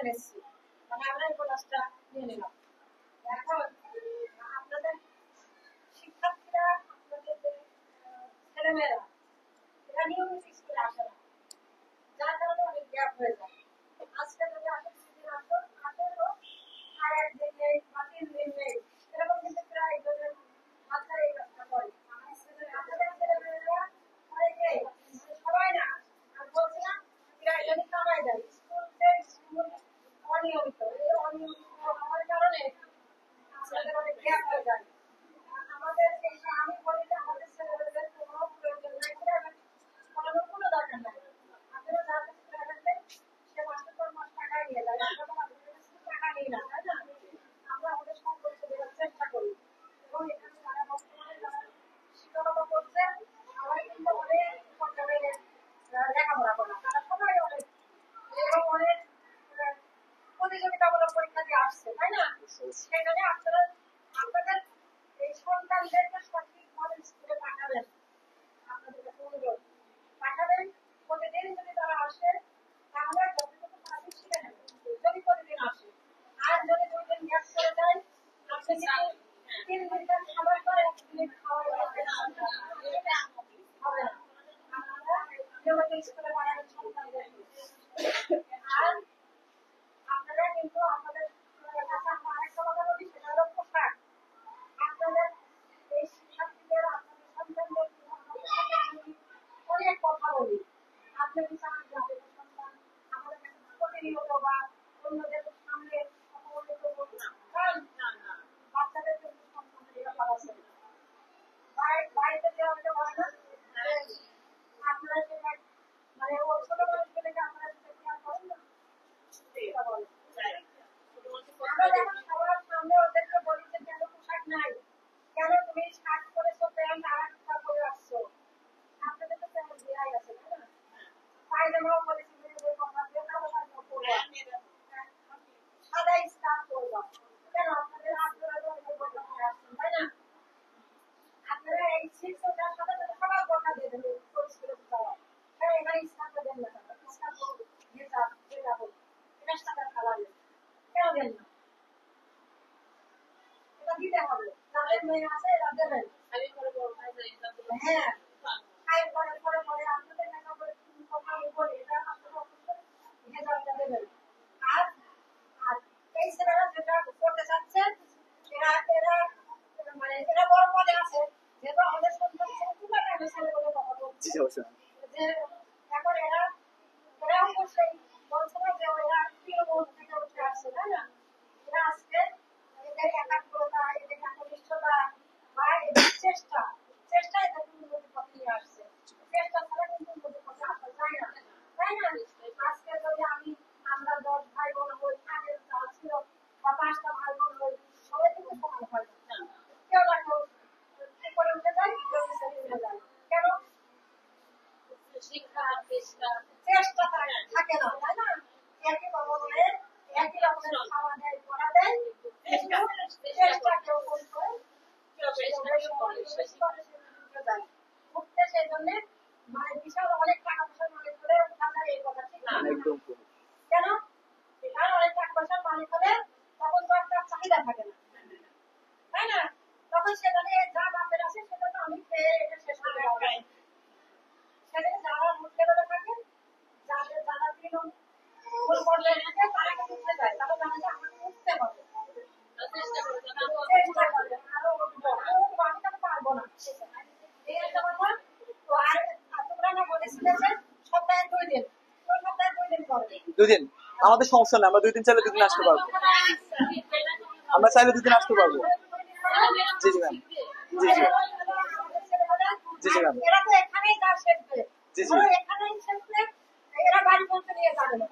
নিচ্ছি, মানে আমরা এই বোনাসটা নিয়ে নিলাম। এখন আপনাদের শিক্ষার্থীরা, আপনাদের যে ছেলেমেয়েরা, এরা নিয়মিত স্কুলে আসে না, যার কারণে অনেক গ্যাপ হয়ে যায়। আজকে যদি আসে 2 দিন আসলো, আর 1 দিন নেই বা 3 দিন নেই, এরকম কিন্তু প্রায় মাথায় এই কাজটা করে। আমাদের ছেলেমেয়েরা অনেকে, সবাই না, আমি বলছি না, এরা যদি কামাই দেয়, স্কুল অনিয়মিত, এই অনিয়মিত হওয়ার কারণে ছেলেদের অনেক গ্যাপ হয়ে যায়। আমাদের আমি বলি যে আমাদের ছেলেমেয়েদের কোনো প্রয়োজন নাই, পড়ানোর কোনো দরকার নাই। আপনারা যার কাছে টাকা দেন, সে মাসের পর মাস টাকা নিয়ে যায়, আমরা তো আমাদের কাছে টাকা নিই না, তাই না? আমরা আমাদের সম্পর্ক দেওয়ার চেষ্টা করি। এবং এখানে যারা বর্তমানে যারা শিক্ষকতা করছে, সবাই কিন্তু অনেক পর্যায়ে লেখাপড়া করা, তারা সবাই অনেক এবং অনেক প্রতিযোগিতামূলক পরীক্ষা দিয়ে আসছে, তাই না? সেখানে আপনারা আপনাদের এই সন্তানদেরকে সঠিকভাবে স্কুলে পাঠাবেন। আপনাদের কাছে অনুরোধ, পাঠাবেন। প্রতিদিন যদি তারা আসে, তাহলে যতটুকু পারবে শিখে নেবেন, যদি প্রতিদিন আসে। আর যদি 2 দিন গ্যাপ করে যায়, আপনি কিন্তু 3 দিনকার খাবার পর 1 দিন খাওয়ার হবে না। আপনারা নিয়মিত স্কুলে পাঠাবেন সন্তানদেরকে। আর আপনারা কিন্তু আপনাদের কাছে আমরা আরেকটা কথা বলি, সেটা হলো পোশাক। আপনাদের এই শিক্ষার্থীদের, আপনাদের সন্তানদের অনেক কথা বলি। আপনি কি চান যে আপনাদের সন্তান আমাদের কাছে প্রতিনিয়ত বা অন্যদের সামনে কথা বলতে করবো না? বাচ্চাদের জন্য সন্তানের ব্যাপার আছে, বাড়িতে যে অনেকে বলে না, আপনারা সেটা মানে ও ছোট মানুষগুলোকে আপনারা সেটা খেয়াল করেন না, সেটা বলে। আমরা যখন সবার সামনে ওদেরকে বলি যে কেন পোশাক নাই, কেন তুমি শার্ট পরেছো, প্যান্ট আর একটা পরে আসছো, আপনাদের তো তেমন দেয়াই আছে, তাই না? পায়জামাও বলেছি মেয়েদের কথা, বেকারও পায়জামা পরবা, সাদা স্কার্ট পরবা, কেন আপনাদের আপনারা আসছেন, তাই না? আপনারা এই শিক্ষক যার সাথে সাথে সবার কথা দিয়ে দেবেন পরিষ্কার যাওয়া, হ্যাঁ এবার স্কার্টটা দেন না, স্কার্ট যেটা হোক এটার সাথে খাওয়াবেন, কেন দেন না? এটা দিতে হবে, যাদের মেয়ে আছে এরা দেবেন। হ্যাঁ, খাই পরে পরে পরে আপনাদের কথা আমি বলি, এটা আপনারা অবশ্যই হেজাবটা দেবেন। আর আর এই ছেলেরা যেটা করতে চাচ্ছে, এরা এরা মানে এরা বড় পদে আছে, যেহেতু আমাদের সন্তান ছেলে ছেলেগুলো কথা বলছি, যে এখন এরাও সেই বলছে না যে এরা তৃণমূল থেকে উঠে আসছে, তাই না? এরা আজকে এদের একাগ্রতা, এদের একনিষ্ঠতা বা এদের চেষ্টা এদের উন্নতির পথে নিয়ে আসছে। চেষ্টা ছাড়া কিন্তু উন্নতির পথে আসা যায় না, তাই না? আজকে যদি আমরা 10 ভাই বোন হই, আগের যা ছিল বা 5টা ভাই বোন হই, সবাই কিন্তু সমান হয় না। কেউ না কেউ উপরে উঠে যায়, কেউ নিচে উঠে যায়। কেন? শিক্ষা চেষ্টা থাকে না, তাই না? একই রকমের খাওয়া দেয়, পড়া দেয়, চেষ্টা কেউ করতে উঠতে, সেই জন্য মানে বিশাল অনেক টাকা পয়সার মালিক হলে উঠা যায়, এই কথা ঠিক না। কেন? কারণ অনেক টাকা পয়সার মালিক হলে তখন তো একটা চাহিদা থাকে না, তাই না? তখন সেখানে যা বাপের আছে সেটা তো আমি খেয়ে এটা শেষ করে দেওয়া যায়। সেখানে যারা মুখে বেলা থাকে, যারা ভুল করলে থাকে, তারা কিন্তু উঠে যায়, তারা জানে যে আমাকে উঠতে হবে, চেষ্টা করবে, আরো উঠবো, আমি তো পারবো না, এই একটা কথা। তো আর তোমরা না বলেছিলে যে সপ্তাহে 2 দিন, তো সপ্তাহে 2 দিন করবে, 2 দিন আমাদের সমস্যা নেই, আমরা 2 দিন চাইলে 2 দিন আসতে পারবো, আমরা চাইলে 2 দিন আসতে পারবো। জি জি ম্যাম, জি জি জি জি ম্যাম, এরা তো এখানেই যা শিখবে, জি জি এখানেই শিখবে, এরা বাড়ি পর্যন্ত নিয়ে যাবে না।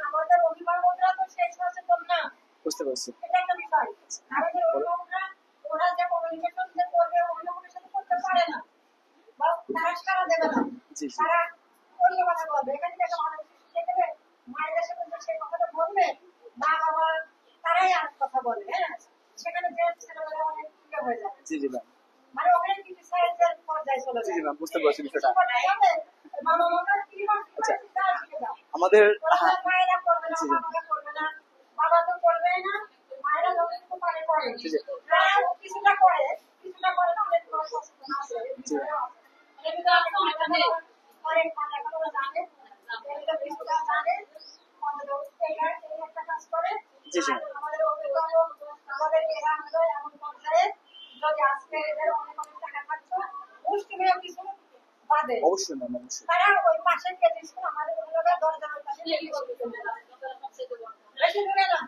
আমাদের অভিভাবকরা তো সেই সচেতন না, বুঝতে পারছি। এটা একটা বিষয়। আমাদের অভিভাবকরা ওরা যে কমিউনিকেশন যে করবে, অভিভাবকের সাথে করতে পারে না, বা তারা সারা দেবে না, তারা অন্য কথা বলবে। এখানে একটা মানুষ শিখে দেবে, মায়েদের সাথে যে সেই কথাটা বলবে, মা বাবা তারাই আর কথা বলে, হ্যাঁ, সেখানে যে ছেলেমেয়েরা অনেক ইয়ে হয়ে যায়, জি জি ম্যাম, মানে ওখানে কিন্তু সাইজের পর্যায়ে চলে জি যায়। জি ম্যাম, বুঝতে পারছি বিষয়টা। বাবা মামা কি আচ্ছা, শিখে দাও। আমাদের ওরা মায়েরা করবে না, বাবারা করবে না, বাবা তো করবেই না, মায়েরা যতটুকু পারে করে। আর কিছুটা করে না, অনেক বড় সচেতন আছে। এগুলো আছে অনেক মানে এখন ওরা জানে, এগুলো বেশিরভাগ জানে, আমাদের এই একটা কাজ করে। আমাদের অভিভাবক, আমাদের এরা হলো এমন পর্যায়ে যদি আজকে এদের অনেক অনেক টাকা থাকতো, মুষ্টিমেয় কিছু বাদে অবশ্যই ম্যাম, অবশ্যই। তারা ওই পাশের কেজি স্কুল আমাদের ওগুলোকে 10 পাশে লেগে করতে বেশি দূরে না।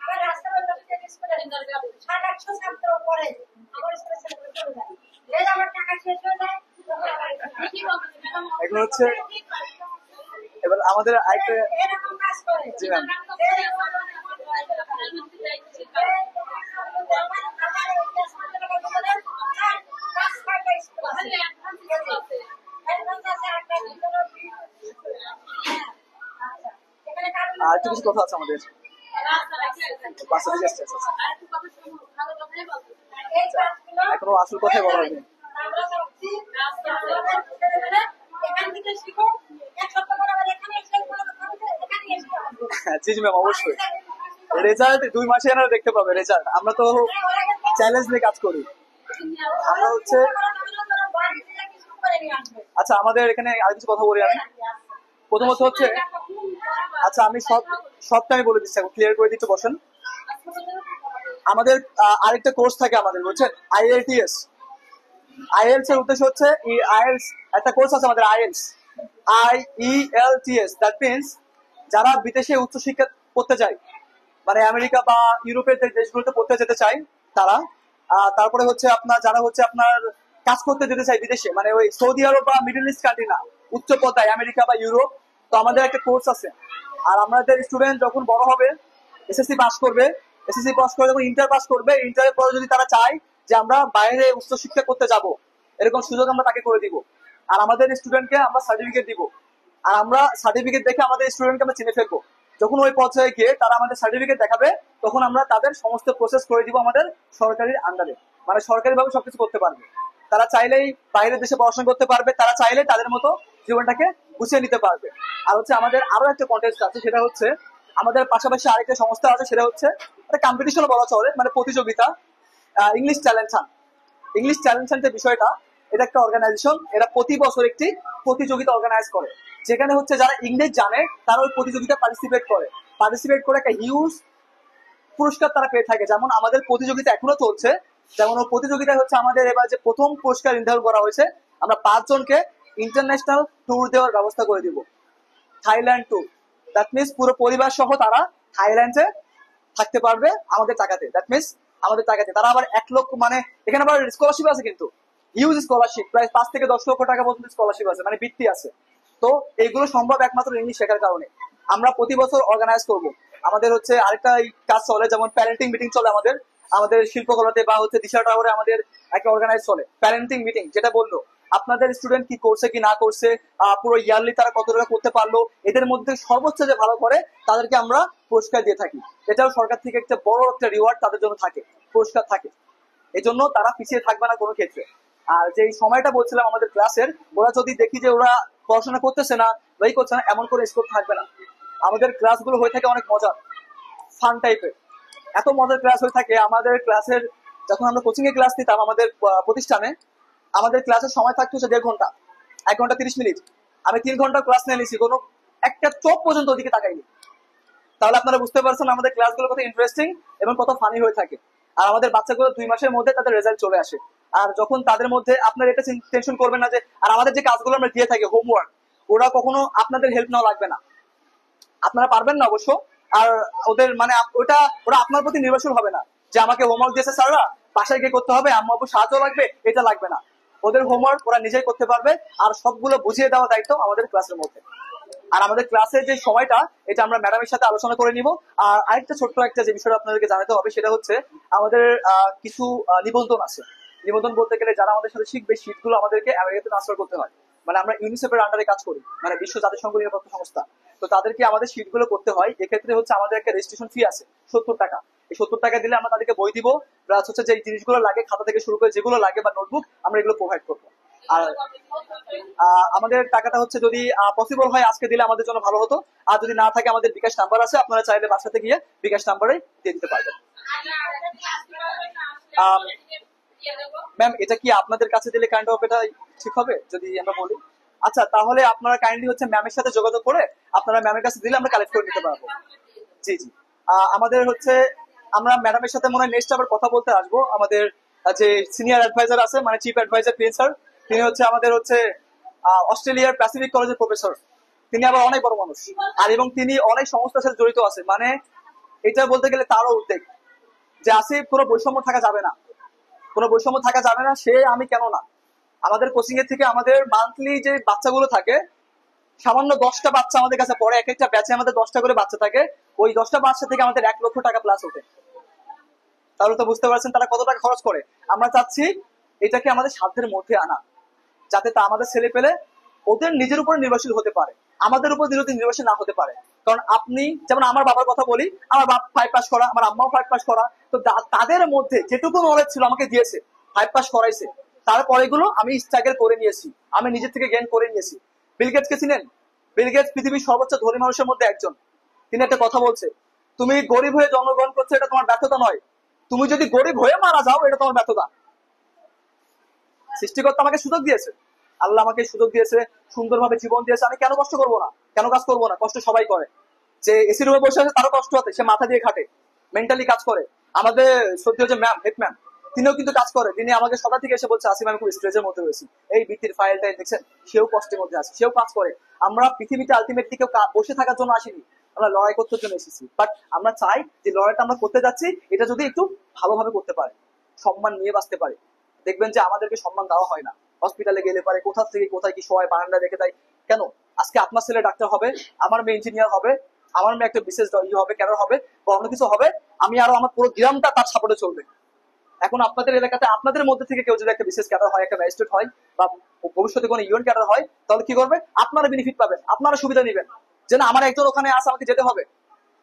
আমার রাস্তার ওই কেজি স্কুলে 700-800 ছাত্র পড়ে, আমার স্কুলের ছেলেগুলো চলে যায়। যে আমার টাকা শেষ হয়ে যায়, এখন হচ্ছে এবার আমাদের আরেকটা এরকম কাজ করে। জি ম্যাম, আর একটু কিছু কথা আছে আমাদের বাসা থেকে আসছে। এখনো আসল কথাই বলা হয়নি। জি জি ম্যাম, অবশ্যই। রেজাল্ট 2 মাসে এনারা দেখতে পাবে রেজাল্ট। আমরা তো চ্যালেঞ্জ নিয়ে কাজ করি। আমরা হচ্ছে আচ্ছা, আমাদের এখানে আর কিছু কথা বলি আমি। প্রথমত হচ্ছে, আচ্ছা আমি সবটাই বলে দিচ্ছি, ক্লিয়ার করে দিচ্ছি, বসেন। আমাদের আরেকটা কোর্স থাকে আমাদের, বুঝছেন, IELTS। আইএলস এর উদ্দেশ্য হচ্ছে, আইএলস একটা কোর্স আছে আমাদের, IELTS, দ্যাট মিনস যারা বিদেশে উচ্চশিক্ষা করতে যায়, মানে আমেরিকা বা ইউরোপের দেশগুলোতে পড়তে যেতে চায় তারা। তারপরে হচ্ছে আপনার যারা হচ্ছে আপনার কাজ করতে যেতে চায় বিদেশে, মানে ওই সৌদি আরব বা মিডল ইস্ট কান্ট্রি না, উচ্চ পর্যায়ে আমেরিকা বা ইউরোপ। তো আমাদের একটা কোর্স আছে। আর আমাদের স্টুডেন্ট যখন বড় হবে, এসএসসি পাস করবে, এসএসসি পাস করে যখন ইন্টার পাস করবে, ইন্টারের পরে যদি তারা চায় যে আমরা বাইরে উচ্চশিক্ষা করতে যাব, এরকম সুযোগ আমরা তাকে করে দিব। আর আমাদের স্টুডেন্টকে আমরা সার্টিফিকেট দিব। আর আমরা সার্টিফিকেট দেখে আমাদের স্টুডেন্টকে আমরা চিনে ফেলবো। যখন ওই পর্যায়ে গিয়ে তারা আমাদের সার্টিফিকেট দেখাবে, তখন আমরা তাদের সমস্ত প্রসেস করে দিব আমাদের সরকারির আন্ডারে, মানে সরকারিভাবে সবকিছু করতে পারবে। তারা চাইলেই বাইরের দেশে পড়াশোনা করতে পারবে, তারা চাইলে তাদের মতো জীবনটাকে গুছিয়ে নিতে পারবে। আর হচ্ছে আমাদের আরো একটা কন্টেস্ট আছে, সেটা হচ্ছে আমাদের পাশাপাশি আরেকটা সংস্থা আছে, সেটা হচ্ছে একটা কম্পিটিশন বলা চলে, মানে প্রতিযোগিতা, English challenge hunt. English challenge হান্টের বিষয়টা, এটা একটা অর্গানাইজেশন, এরা প্রতি বছর একটি প্রতিযোগিতা অর্গানাইজ করে, যেখানে হচ্ছে যারা ইংলিশ জানে তারা ওই প্রতিযোগিতা পার্টিসিপেট করে একটা হিউজ পুরস্কার তারা পেয়ে থাকে। যেমন আমাদের প্রতিযোগিতা এখনো চলছে, যেমন ওই প্রতিযোগিতায় হচ্ছে আমাদের এবার যে প্রথম পুরস্কার নির্ধারণ করা হয়েছে, আমরা 5 জনকে ইন্টারন্যাশনাল ট্যুর দেওয়ার ব্যবস্থা করে দিব, থাইল্যান্ড ট্যুর। দ্যাট মিনস পুরো পরিবার সহ তারা থাইল্যান্ডে থাকতে পারবে আমাদের টাকাতে। দ্যাট মিনস আমাদের টাকাতে তারা আবার 1 লক্ষ, মানে এখানে আবার স্কলারশিপ আছে, কিন্তু হিউজ স্কলারশিপ, প্রায় 5 থেকে 10 লক্ষ টাকা পর্যন্ত স্কলারশিপ আছে, মানে বৃত্তি আছে। তো এইগুলো সম্ভব একমাত্র ইংলিশ শেখার কারণে। আমরা প্রতি বছর অর্গানাইজ করব। আমাদের হচ্ছে আরেকটা কাজ চলে, যেমন প্যারেন্টিং মিটিং চলে আমাদের শিল্পকলাতে বা হচ্ছে দিশা টাওয়ারে আমাদের একটা অর্গানাইজ চলে প্যারেন্টিং মিটিং, যেটা বললো আপনাদের স্টুডেন্ট কি করছে কি না করছে, পুরো ইয়ারলি তারা কত টাকা করতে পারলো, এদের মধ্যে সর্বোচ্চ যে ভালো করে তাদেরকে আমরা পুরস্কার দিয়ে থাকি। এটাও সরকার থেকে একটা বড় একটা রিওয়ার্ড তাদের জন্য থাকে, পুরস্কার থাকে। এই জন্য তারা পিছিয়ে থাকবে না কোনো ক্ষেত্রে। আর যে সময়টা বলছিলাম আমাদের ক্লাসের, ওরা যদি দেখি যে ওরা পড়াশোনা করতেছে না বা করছে না, এমন করে স্কোর থাকবে না। আমাদের ক্লাসগুলো হয়ে থাকে অনেক মজার, ফান টাইপের, এত মজার ক্লাস হয়ে থাকে। আমাদের ক্লাসের যখন আমরা কোচিং এ ক্লাস নিতাম আমাদের প্রতিষ্ঠানে, আমাদের ক্লাসের সময় থাকতো হচ্ছে 1.5 ঘন্টা, 1 ঘন্টা 30 মিনিট। আমি 3 ঘন্টা ক্লাস নিয়ে নিয়েছি, কোনো একটা চোখ পর্যন্ত ওদিকে তাকাইনি। তাহলে আপনারা বুঝতে পারছেন আমাদের ক্লাসগুলো কত ইন্টারেস্টিং এবং কত ফানি হয়ে থাকে। আর আমাদের বাচ্চাগুলো 2 মাসের মধ্যে তাদের রেজাল্ট চলে আসে। আর যখন তাদের মধ্যে, আপনার এটা টেনশন করবেন না যে, আর আমাদের যে কাজগুলো আমরা দিয়ে থাকি হোমওয়ার্ক, ওরা কখনো আপনাদের হেল্প নেওয়া লাগবে না, আপনারা পারবেন না অবশ্য। আর ওদের মানে ওরা আপনার প্রতি নির্ভরশীল হবে না যে আমাকে হোমওয়ার্ক দিয়েছে স্যাররা, বাসায় গিয়ে করতে হবে, আম্মু আব্বু সাহায্য লাগবে, এটা লাগবে না। ওদের হোমওয়ার্ক ওরা নিজেই করতে পারবে, আর সবগুলো বুঝিয়ে দেওয়া দায়িত্ব আমাদের ক্লাসের মধ্যে। আর আমাদের ক্লাসের যে সময়টা, এটা আমরা ম্যাডামের সাথে আলোচনা করে নিব। আর আরেকটা ছোট্ট একটা যে বিষয়টা আপনাদেরকে জানাতে হবে, সেটা হচ্ছে আমাদের কিছু নিবন্ধন আছে। নিবন্ধন বলতে গেলে যারা আমাদের সাথে শিখবে, শীটগুলো আমাদেরকে আমেরিকাতে ট্রান্সফার করতে হয়। মানে আমরা ইউনিসেফের আন্ডারে কাজ করি, মানে বিশ্ব জাতিসংঘ নিরাপত্তা সংস্থা। তো তাদেরকে আমাদের শীটগুলো করতে হয়। এক্ষেত্রে হচ্ছে আমাদের একটা রেজিস্ট্রেশন ফি আছে 70 টাকা। এই 70 টাকা দিলে আমরা তাদেরকে বই দিব, প্লাস হচ্ছে যে জিনিসগুলো লাগে, খাতা থেকে শুরু করে যেগুলো লাগে বা নোটবুক, আমরা এগুলো প্রোভাইড করবো। আর আমাদের টাকাটা হচ্ছে যদি পসিবল হয় আজকে দিলে আমাদের জন্য ভালো হতো, আর যদি না থাকে আমাদের বিকাশ নাম্বার আছে, আপনারা চাইলে বাসাতে গিয়ে বিকাশ নাম্বারে দিয়ে দিতে পারবেন। ম্যাম এটা কি আপনাদের কাছে দিলে কাইন্ড অফ এটা ঠিক হবে যদি আমরা বলি? আচ্ছা তাহলে আপনারা কাইন্ডলি হচ্ছে ম্যামের সাথে যোগাযোগ করে আপনারা ম্যামের কাছে দিলে আমরা কালেক্ট করে নিতে পারবো। জি জি। আমাদের হচ্ছে আমরা ম্যাডামের সাথে মনে হয় নেক্সট আবার কথা বলতে আসবো। আমাদের যে সিনিয়র অ্যাডভাইজার আছে মানে চিফ অ্যাডভাইজার প্রিন্স স্যার, তিনি হচ্ছে আমাদের হচ্ছে অস্ট্রেলিয়ার প্যাসিফিক কলেজের প্রফেসর। তিনি আবার অনেক বড় মানুষ, আর এবং তিনি অনেক সংস্থার সাথে জড়িত আছে। মানে এটা বলতে গেলে তারও উদ্যোগ যে আছে কোনো বৈষম্য থাকা যাবে না, কোনো বৈষম্য থাকা যাবে না। সে আমি কেন না, আমাদের কোচিং এর থেকে আমাদের মান্থলি যে বাচ্চাগুলো থাকে সামান্য 10টা বাচ্চা আমাদের কাছে পড়ে, এক একটা ব্যাচে আমাদের 10টা করে বাচ্চা থাকে, ওই 10টা বাচ্চা থেকে আমাদের 1 লক্ষ টাকা প্লাস ওঠে। তাহলে তো বুঝতে পারছেন তারা কত টাকা খরচ করে। আমরা চাচ্ছি এটাকে আমাদের সাধ্যের মধ্যে আনা, যাতে তা আমাদের ছেলে পেলে ওদের নিজের উপর নির্ভরশীল হতে পারে, আমাদের উপর নির্ভরশীল না হতে পারে। কারণ আপনি যেমন আমার বাবার কথা বলি, আমার বাপ 5 পাস করা, আমার আম্মাও 5 পাস করা, তো তাদের মধ্যে যেটুকু নলেজ ছিল আমাকে দিয়েছে, 5 পাস করাইছে, তারপরে গুলো আমি স্ট্রাগল করে নিয়েছি, আমি নিজের থেকে গেইন করে নিয়েছি। বিল গেটসকে চিনেন? বিল গেটস পৃথিবীর সর্বোচ্চ ধনী মানুষের মধ্যে একজন। তিনি একটা কথা বলছে, তুমি গরিব হয়ে জন্মগ্রহণ করছো এটা তোমার ব্যর্থতা নয়, তুমি যদি গরিব হয়ে মারা যাও এটা তোমার ব্যর্থতা। সৃষ্টিকর্তা আমাকে সুযোগ দিয়েছে, আল্লাহ আমাকে সুযোগ দিয়েছে, সুন্দরভাবে জীবন দিয়েছে, আমি কেন কষ্ট করবো না, কেন কাজ করবো না? কষ্ট সবাই করে। যে এসি রুমে বসে আছে তারও কষ্ট আছে, সে মাথা দিয়ে খাটে, মেন্টালি কাজ করে। আমাদের শ্রদ্ধেয় যে ম্যাম, হেড ম্যাম, তিনিও কিন্তু কাজ করে। তিনি আমাকে সদা থেকে এসে বলছে আসিম আমি খুব স্ট্রেসের মধ্যে রয়েছি, এই বৃত্তির ফাইলটা দেখছেন, সেও কষ্টের মধ্যে আছে, সেও কাজ করে। আমরা পৃথিবীতে আলটিমেটলি কেউ বসে থাকার জন্য আসিনি, আমরা লড়াই করতে জন্য এসেছি। বাট আমরা চাই যে লড়াইটা আমরা করতে যাচ্ছি এটা যদি একটু ভালোভাবে করতে পারি, সম্মান নিয়ে বাঁচতে পারি। দেখবেন যে আমাদেরকে সম্মান দেওয়া হয় না, হসপিটালে গেলে পারে কোথা থেকে কোথায় কি সবাই বারান্দা রেখে দেয়। কেন আজকে আপনার ছেলে ডাক্তার হবে, আমার মেয়ে ইঞ্জিনিয়ার হবে, আমার মেয়ে একটা বিশেষ হবে, কেন হবে, বা অন্য কিছু হবে, আমি আরো আমার পুরো গ্রামটা তার সাপোর্টে চলবে। এখন আপনাদের এলাকাতে আপনাদের মধ্যে থেকে কেউ যদি একটা বিশেষ ক্যাডার হয়, একটা ম্যাজিস্ট্রেট হয়, বা ভবিষ্যতে কোনো ইউএন ক্যাডার হয়, তাহলে কি করবে? আপনারা বেনিফিট পাবেন, আপনারা সুবিধা নেবেন, যে না আমার একজন ওখানে আসে, আমাকে যেতে হবে।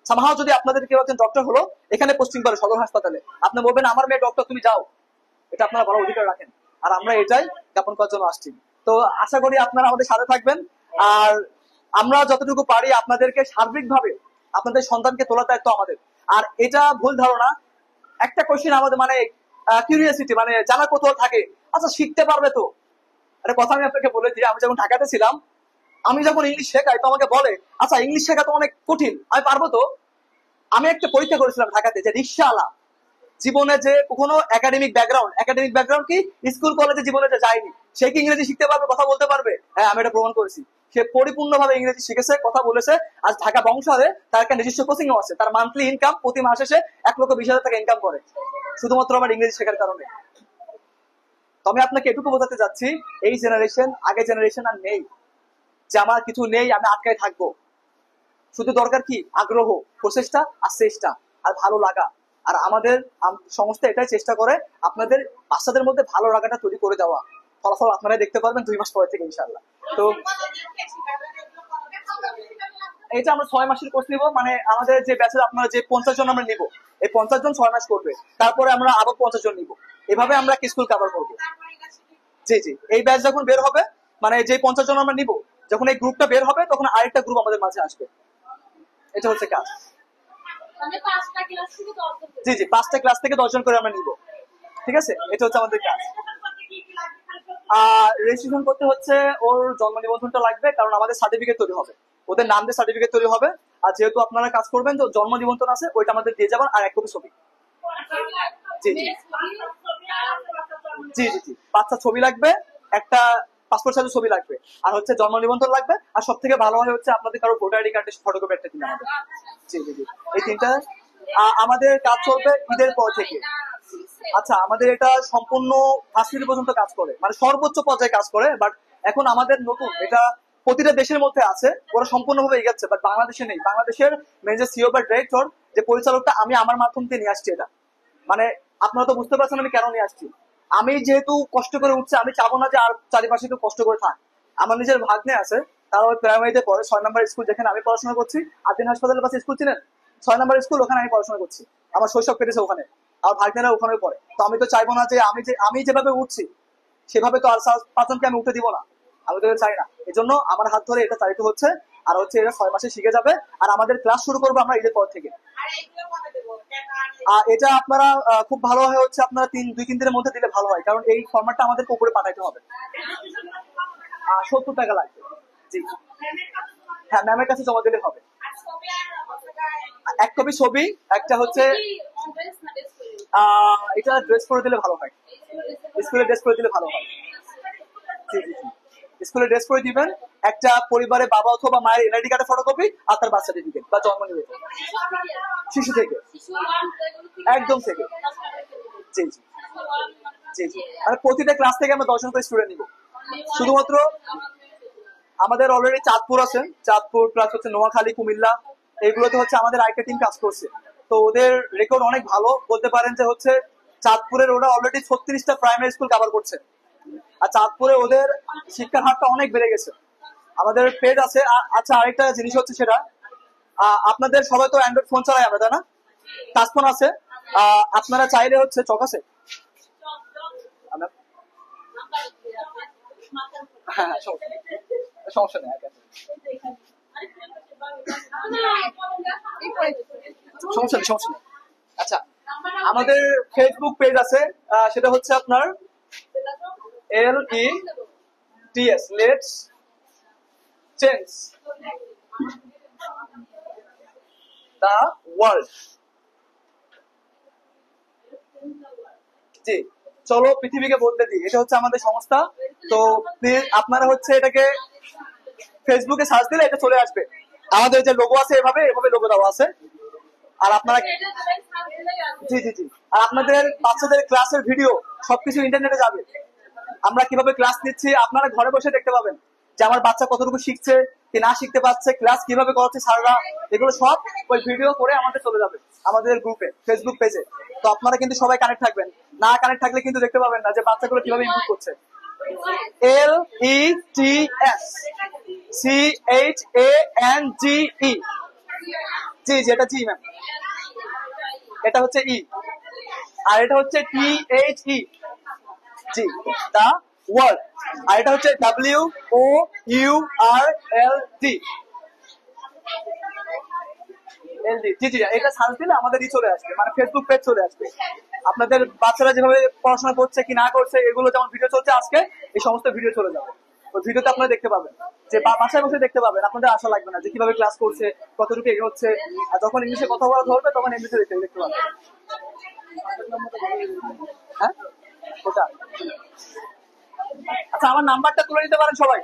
সামহাও যদি আপনাদের কেউ একজন ডক্টর হলো, এখানে পোস্টিং করে সদর হাসপাতালে, আপনি বলবেন আমার মেয়ে ডক্টর, তুমি যাও, এটা আপনারা বড় অধিকার রাখেন। আর আমরা এটাই জ্ঞাপন করার জন্য আসছি। তো আশা করি আপনারা আমাদের সাথে থাকবেন, আর আমরা যতটুকু পারি আপনাদেরকে সার্বিকভাবে আপনাদের সন্তানকে তোলার দায়িত্ব আমাদের। আর এটা ভুল ধারণা, একটা কোশ্চেন আমাদের মানে কিউরিয়াসিটি, মানে জানার কৌতূহল থাকে, আচ্ছা শিখতে পারবে তো? একটা কথা আমি আপনাকে বলে দিই, আমি যখন ঢাকাতে ছিলাম, আমি যখন ইংলিশ শেখাই তো আমাকে বলে আচ্ছা ইংলিশ শেখা তো অনেক কঠিন, আমি পারবো তো? আমি একটা পরীক্ষা করেছিলাম ঢাকাতে, যে রিক্সাওয়ালা জীবনে যে কখনো একাডেমিক ব্যাকগ্রাউন্ড কি স্কুল কলেজে জীবনে যে যায়নি, সে কি ইংরেজি শিখতে পারবে, কথা বলতে পারবে? হ্যাঁ, আমি এটা প্রমাণ করেছি। সে পরিপূর্ণভাবে ইংরেজি শিখেছে, কথা বলেছে। আজ ঢাকা বংশালে তার একটা নিজস্ব কোচিং আছে, তার মান্থলি ইনকাম প্রতি মাসে সে 1,20,000 টাকা ইনকাম করে, শুধুমাত্র আমার ইংরেজি শেখার কারণে। তো আমি আপনাকে এটুকু বোঝাতে চাচ্ছি, এই জেনারেশন আগে জেনারেশন আর নেই যে আমার কিছু নেই আমি আটকায় থাকবো। শুধু দরকার কি আগ্রহ, প্রচেষ্টা আর চেষ্টা আর ভালো লাগা। আর আমাদের সংস্থা এটাই চেষ্টা করে আপনাদের বাচ্চাদের মধ্যে ভালো লাগাটা তৈরি করে দেওয়া। ফলাফল আপনারা দেখতে পারবেন 2 মাস পরে থেকে ইনশাআল্লাহ। তো এটা আমরা 6 মাসের কোর্স নিব, মানে আমাদের যে ব্যাচের আপনারা যে 50 জন আমরা নিব, এই 50 জন 6 মাস করবে, তারপরে আমরা আরো 50 জন নিব, এভাবে আমরা স্কুল কভার করবো। জি জি, এই ব্যাচ যখন বের হবে, মানে যে 50 জন আমরা নিব, যখন এই গ্রুপটা বের হবে তখন আরেকটা গ্রুপ আমাদের মাঝে আসবে। এটা হচ্ছে কাজ। জি জি, 5টা ক্লাস থেকে 10 জন করে আমরা নিব, ঠিক আছে? এটা হচ্ছে আমাদের কাজ। রেজিস্ট্রেশন করতে হচ্ছে ওর জন্ম নিবন্ধনটা লাগবে, কারণ আমাদের সার্টিফিকেট তৈরি হবে, ওদের নাম দিয়ে সার্টিফিকেট তৈরি হবে। আর যেহেতু আপনারা কাজ করবেন, তো জন্ম নিবন্ধন আছে ওইটা আমাদের দিয়ে যাবেন, আর 1 কপি ছবি। জি জি জি জি জি, 5টা ছবি লাগবে, একটা পাসপোর্ট সাইজের ছবি লাগবে, আর হচ্ছে জন্ম নিবন্ধন লাগবে, আর সব থেকে ভালো হয় হচ্ছে আপনাদের কারো ভোটার আইডি কার্ডের ফটোকপি একটা দিন আমাদের। জি জি জি, এই 3টা। আমাদের কাজ চলবে ঈদের পর থেকে। আচ্ছা, আমাদের এটা সম্পূর্ণ ভার্সিটি পর্যন্ত কাজ করে, মানে সর্বোচ্চ পর্যায়ে কাজ করে। বাট এখন আমাদের নতুন, এটা প্রতিটা দেশের মধ্যে আছে, ওরা সম্পূর্ণভাবে এগাচ্ছে, বাট বাংলাদেশে নেই। বাংলাদেশের মেন যে সিও বা ডিরেক্টর, যে পরিচালকটা, আমি আমার মাধ্যম দিয়ে নিয়ে আসছি এটা। মানে আপনারা তো বুঝতে পারছেন আমি কেন নিয়ে আসছি। আমি যেহেতু কষ্ট করে উঠছি, আমি চাবো না যে আর চারিপাশে কেউ কষ্ট করে থাক। আমার নিজের ভাগ্নে আছে, তারা ওই প্রাইমারিতে পড়ে, 6 নম্বর স্কুল যেখানে আমি পড়াশোনা করছি, আদিন হাসপাতালের পাশে স্কুল ছিলেন, 6 নম্বর স্কুল, ওখানে আমি পড়াশোনা করছি, আমার শৈশব কেটেছে ওখানে, আমার ভাগ্নেরা ওখানে পড়ে। তো আমি তো চাইবো না যে আমি যেভাবে উঠছি সেভাবে তো আর 5 জনকে আমি উঠে দিব না, আমি তো এটা চাই না। এই জন্য আমার হাত ধরে এটা চালিত হচ্ছে। আর হচ্ছে এটা 6 মাসে শিখে যাবে। আর আমাদের ক্লাস শুরু করবো আমরা ঈদের পর থেকে। আর এটা আপনারা খুব ভালো হয় হচ্ছে আপনারা 2-3 দিনের মধ্যে দিলে ভালো হয়, কারণ এই ফরম্যাটটা আমাদের উপরে পাঠাইতে হবে। 70 টাকা লাগবে। জি, হ্যাঁ, ম্যামের কাছে জমা দিলে হবে। 1 কপি ছবি, একটা হচ্ছে এটা ড্রেস করে দিলে ভালো হয়, স্কুলে ড্রেস করে দিলে ভালো হয়। জি জি জি, স্কুলে ড্রেস করে দিবেন। একটা পরিবারের বাবা অথবা মায়ের এনআইডি কার্ডের ফটোকপি আর তার বার্থ সার্টিফিকেট বা জন্ম নিবন্ধন, শিশু থেকে, একদম থেকে। জি জি জি জি, আর প্রতিটা ক্লাস থেকে আমরা 10 জন করে স্টুডেন্ট নিব। শুধুমাত্র আমাদের অলরেডি চাঁদপুর আছে, চাঁদপুর প্লাস হচ্ছে নোয়াখালী, কুমিল্লা, এইগুলোতে হচ্ছে আমাদের আরেকটা টিম কাজ করছে। তো ওদের রেকর্ড অনেক ভালো, বলতে পারেন যে হচ্ছে চাঁদপুরের ওরা অলরেডি 36টা প্রাইমারি স্কুল কভার করছে। আর চাঁদপুরে ওদের শিক্ষার হারটা অনেক বেড়ে গেছে। আমাদের পেজ আছে। আচ্ছা, আরেকটা জিনিস হচ্ছে সেটা, আপনাদের সবাই তো অ্যান্ড্রয়েড ফোন চালায়, আমরা তাই না? টাচ ফোন আছে। আপনারা চাইলে হচ্ছে চক আছে, হ্যাঁ হ্যাঁ, সমস্যা নেই। সমস্যা নেই, সমস্যা নেই। আচ্ছা, আমাদের ফেসবুক পেজ আছে, সেটা হচ্ছে আপনার LETS, let's change the world. জি, চলো পৃথিবীকে বদলে দিই, এটা হচ্ছে আমাদের সংস্থা। তো প্লিজ আপনারা হচ্ছে এটাকে ফেসবুকে সার্চ দিলে এটা চলে আসবে। আমাদের যে লোগো আছে এভাবে এভাবে লোগো দেওয়া আছে। আর আপনারা, জি জি জি, আর আপনাদের বাচ্চাদের ক্লাসের ভিডিও সবকিছু ইন্টারনেটে যাবে। আমরা কিভাবে ক্লাস নিচ্ছি আপনারা ঘরে বসে দেখতে পাবেন, যে আমার বাচ্চা কতটুকু শিখছে কি না শিখতে পারছে, ক্লাস কিভাবে করাচ্ছে স্যাররা, এগুলো সব ওই ভিডিও করে আমাদের চলে যাবে আমাদের গ্রুপে, ফেসবুক পেজে। তো আপনারা কিন্তু সবাই কানেক্ট থাকবেন, না কানেক্ট থাকলে কিন্তু দেখতে পাবেন না যে বাচ্চাগুলো কিভাবে ইমপ্রুভ করছে। LETSCHANGE, জি জি, এটা জি ম্যাম, এটা হচ্ছে ই, আর এটা হচ্ছে THE, জি, দা ওয়ার্ল্ড। আর এটা হচ্ছে WOURLD, জি জি, এটা সার্চ দিলে আমাদের চলে আসবে, মানে ফেসবুক পেজ চলে আসবে। আপনাদের বাচ্চারা যেভাবে পড়াশোনা করছে কি না করছে এগুলো যেমন ভিডিও চলছে আজকে, এই সমস্ত ভিডিও চলে যাবে। ওই ভিডিওতে আপনারা দেখতে পাবেন, যে বাসায় বসে দেখতে পাবেন, আপনাদের আশা লাগবে না যে কিভাবে ক্লাস করছে, কতটুকু এগোচ্ছে। আর যখন ইংলিশে কথা বলা ধরবে তখন ইংলিশে দেখতে পাবেন। হ্যাঁ, ওটা। আচ্ছা, আমার নাম্বারটা তুলে নিতে পারেন সবাই।